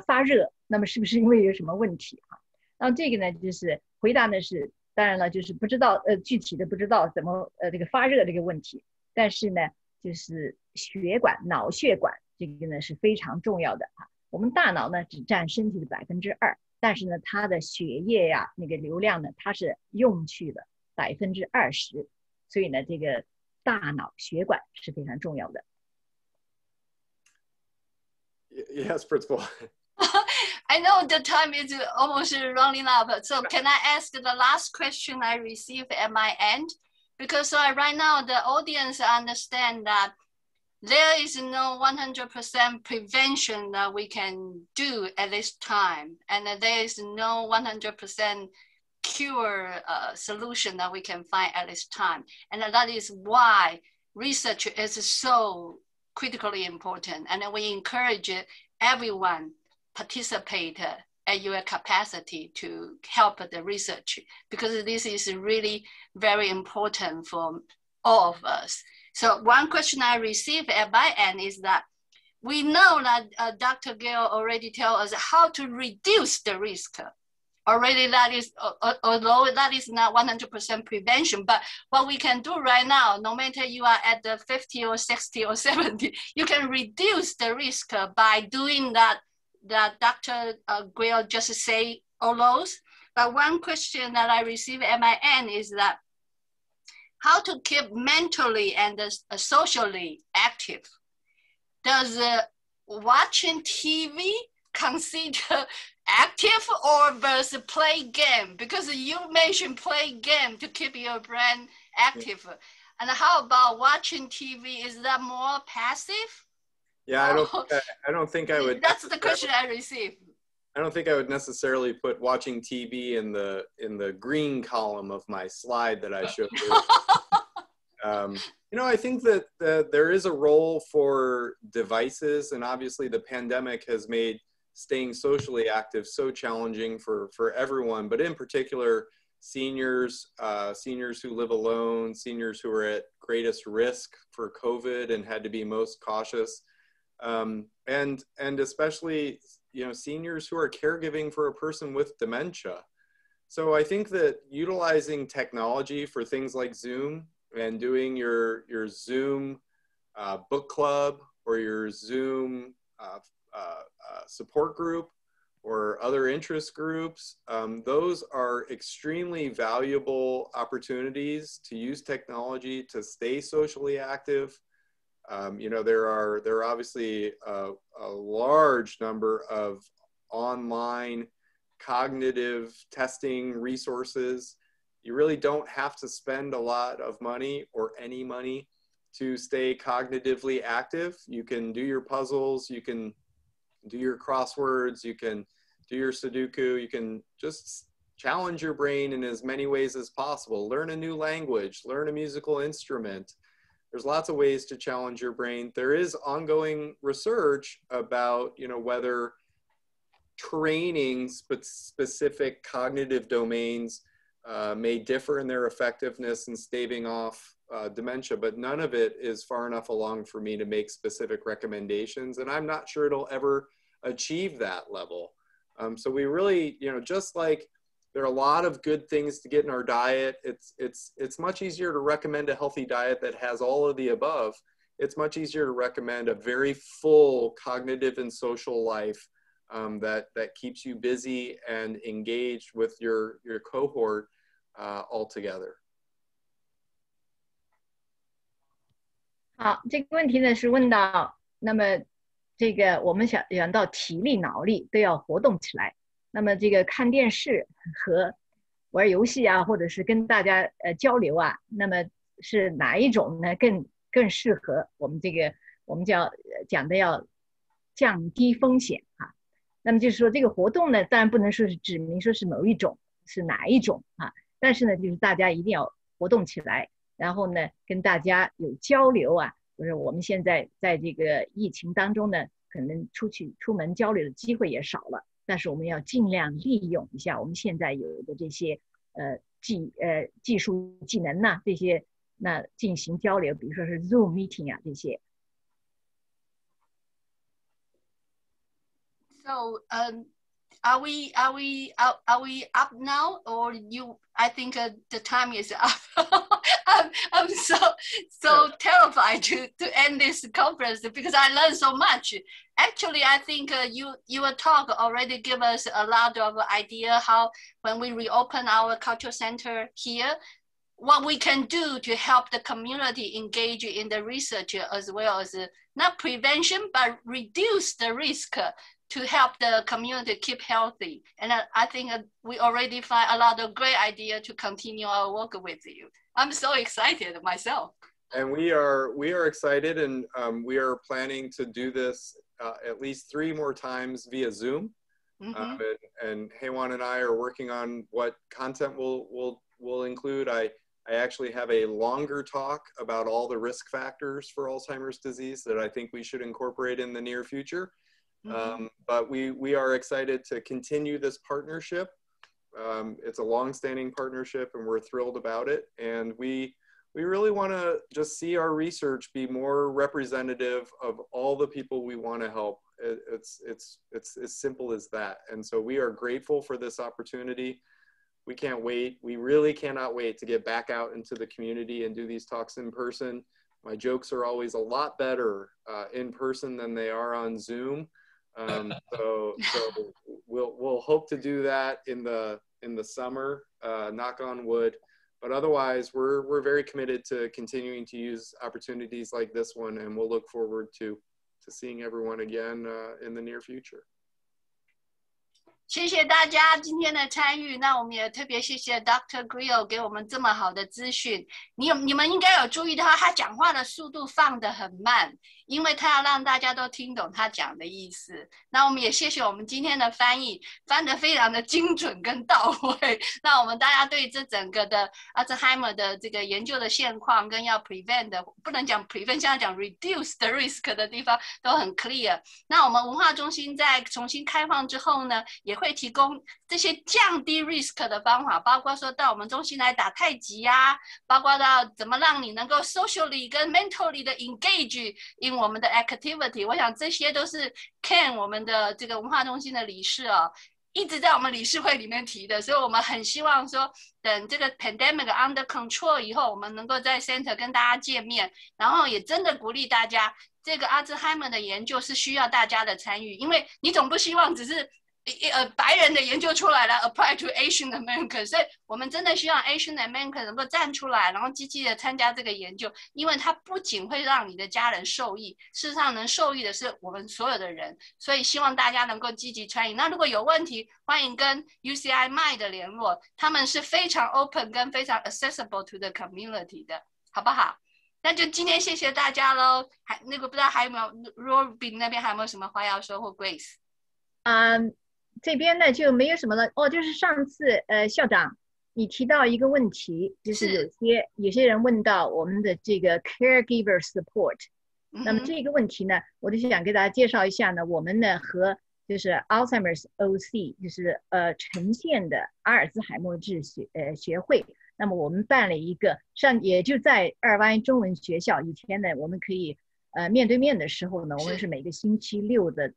发热，那么是不是因为有什么问题啊？然后这个呢就是回答呢是，当然了，就是不知道具体的不知道怎么这个发热这个问题，但是呢就是血管、脑血管这个呢是非常重要的啊。我们大脑呢只占身体的2%，但是呢它的血液呀那个流量呢它是用去了20%，所以呢这个大脑血管是非常重要的。Yes, Principal. I know the time is almost running up. So can I ask the last question I received at my end? Because right now the audience understand that there is no 100% prevention that we can do at this time. And there is no 100% cure solution that we can find at this time. And that is why research is so critically important. And we encourage everyone participate at your capacity to help the research, because this is really very important for all of us. So one question I received at my end is that we know that Dr. Gill already tell us how to reduce the risk. Already that is, although that is not 100% prevention, but what we can do right now, no matter you are at the 50 or 60 or 70, you can reduce the risk by doing that Dr. Gill just say all those. But one question that I received at my end is that how to keep mentally and socially active. Does watching TV consider active or versus play game? Because you mentioned play game to keep your brain active. And how about watching TV? Is that more passive? Yeah, I don't think I would. That's the question I received. I don't think I would necessarily put watching TV in the green column of my slide that I showed you. You know, I think that there is a role for devices, and obviously the pandemic has made staying socially active so challenging for everyone, but in particular seniors, seniors who live alone, seniors who are at greatest risk for COVID and had to be most cautious, and especially, you know, seniors who are caregiving for a person with dementia. So I think that utilizing technology for things like Zoom and doing your Zoom book club or your Zoom support group or other interest groups, those are extremely valuable opportunities to use technology to stay socially active. You know, there are obviously a large number of online cognitive testing resources. You really don't have to spend a lot of money or any money to stay cognitively active. You can do your puzzles, you can do your crosswords, you can do your Sudoku, you can just challenge your brain in as many ways as possible. Learn a new language, learn a musical instrument. There's lots of ways to challenge your brain. There is ongoing research about, you know, whether training specific cognitive domains may differ in their effectiveness in staving off dementia, but none of it is far enough along for me to make specific recommendations, and I'm not sure it'll ever achieve that level. So we really, you know, just like there are a lot of good things to get in our diet, it's much easier to recommend a healthy diet that has all of the above. It's much easier to recommend a very full cognitive and social life that keeps you busy and engaged with your cohort altogether. 好，这个问题呢是问到，那么这个我们想到体力、脑力都要活动起来，那么这个看电视和玩游戏啊，或者是跟大家交流啊，那么是哪一种呢更适合我们这个我们讲的要降低风险啊？那么就是说这个活动呢，当然不能说是指明说是某一种是哪一种啊，但是呢，就是大家一定要活动起来，然后呢跟大家有交流啊。就是我们现在在这个疫情当中呢，可能出门交流的机会也少了，但是我们要尽量利用一下我们现在有的这些技术技能呐，这些那进行交流，比如说是 Zoom meeting 啊这些。So are we up now, or you? I think the time is up. I'm so terrified to end this conference because I learned so much. Actually, I think your talk already give us a lot of idea how when we reopen our cultural center here, what we can do to help the community engage in the research as well as not prevention but reduce the risk to help the community keep healthy. And I think we already find a lot of great idea to continue our work with you. I'm so excited myself. And we are excited, and we are planning to do this at least 3 more times via Zoom. Mm-hmm. And Heywan and I are working on what content we'll include. I actually have a longer talk about all the risk factors for Alzheimer's disease that I think we should incorporate in the near future. Mm-hmm. But we are excited to continue this partnership. It's a long-standing partnership, and we're thrilled about it. And we really want to just see our research be more representative of all the people we want to help. It's as simple as that. And so we are grateful for this opportunity. We can't wait. We really cannot wait to get back out into the community and do these talks in person. My jokes are always a lot better in person than they are on Zoom. So we'll hope to do that in the summer, knock on wood. But otherwise, we're very committed to continuing to use opportunities like this one, and we'll look forward to seeing everyone again in the near future. 谢谢大家今天的参与，那我们也特别谢谢 Dr. Grill 给我们这么好的资讯。你们应该有注意到，他讲话的速度放得很慢，因为他要让大家都听懂他讲的意思。那我们也谢谢我们今天的翻译，翻得非常的精准跟到位。那我们大家对这整个的 Alzheimer 的这个研究的现况跟要 prevent 的，不能讲 prevent， 现在讲 reduce the risk 的地方都很 clear。那我们文化中心在重新开放之后呢，也会提供这些降低 risk 的方法，包括说到我们中心来打太极啊，包括到怎么让你能够 socially 跟 mentally 的 engage in 我们的 activity。我想这些都是 Ken 我们的这个文化中心的理事哦，一直在我们理事会里面提的，所以我们很希望说，等这个 pandemic under control 以后，我们能够在 center 跟大家见面，然后也真的鼓励大家，这个阿兹海默的研究是需要大家的参与，因为你总不希望只是白人的研究出来了 apply to Asian American， 所以我们真的希望 Asian American 能够站出来，然后积极的参加这个研究，因为它不仅会让你的家人受益，事实上能受益的是我们所有的人，所以希望大家能够积极参与。那如果有问题，欢迎跟 UCI MIND 联络，他们是非常 open 跟非常 accessible to the community 的，好不好？那就今天谢谢大家喽。那个不知道还有没有 Robin 那边还有没有什么话要说，或 Grace？ 这边呢就没有什么了哦，就是上次校长你提到一个问题，就是有些人问到我们的这个 caregiver support，那么这个问题呢，我就想给大家介绍一下呢，我们呢和就是 Alzheimer's OC， 就是呈现的阿尔兹海默治学会，那么我们办了一个也就在Irvine中文学校，以前呢我们可以面对面的时候呢，我们是每个星期六的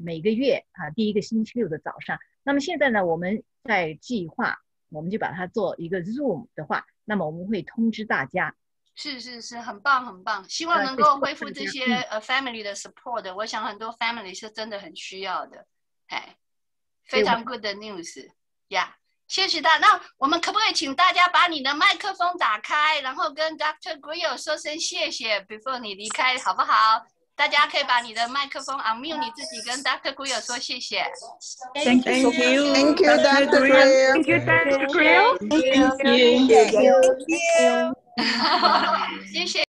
每个月第一个星期六的早上。那么现在呢，我们在计划，我们就把它做一个 Zoom 的话，那么我们会通知大家。是，很棒很棒，希望能够恢复这些family 的 support， 我想很多 family 是真的很需要的，非常 good 的 news 呀。谢谢大家。那我们可不可以请大家把你的麦克风打开，然后跟 Dr. Grill 说声谢谢 before 你离开，好不好？大家可以把你的麦克风 unmute 你自己，跟 Dr. Greer 说谢谢。Thank you. Thank you, Dr. Greer. Thank you, Dr. Greer. Thank you.谢谢。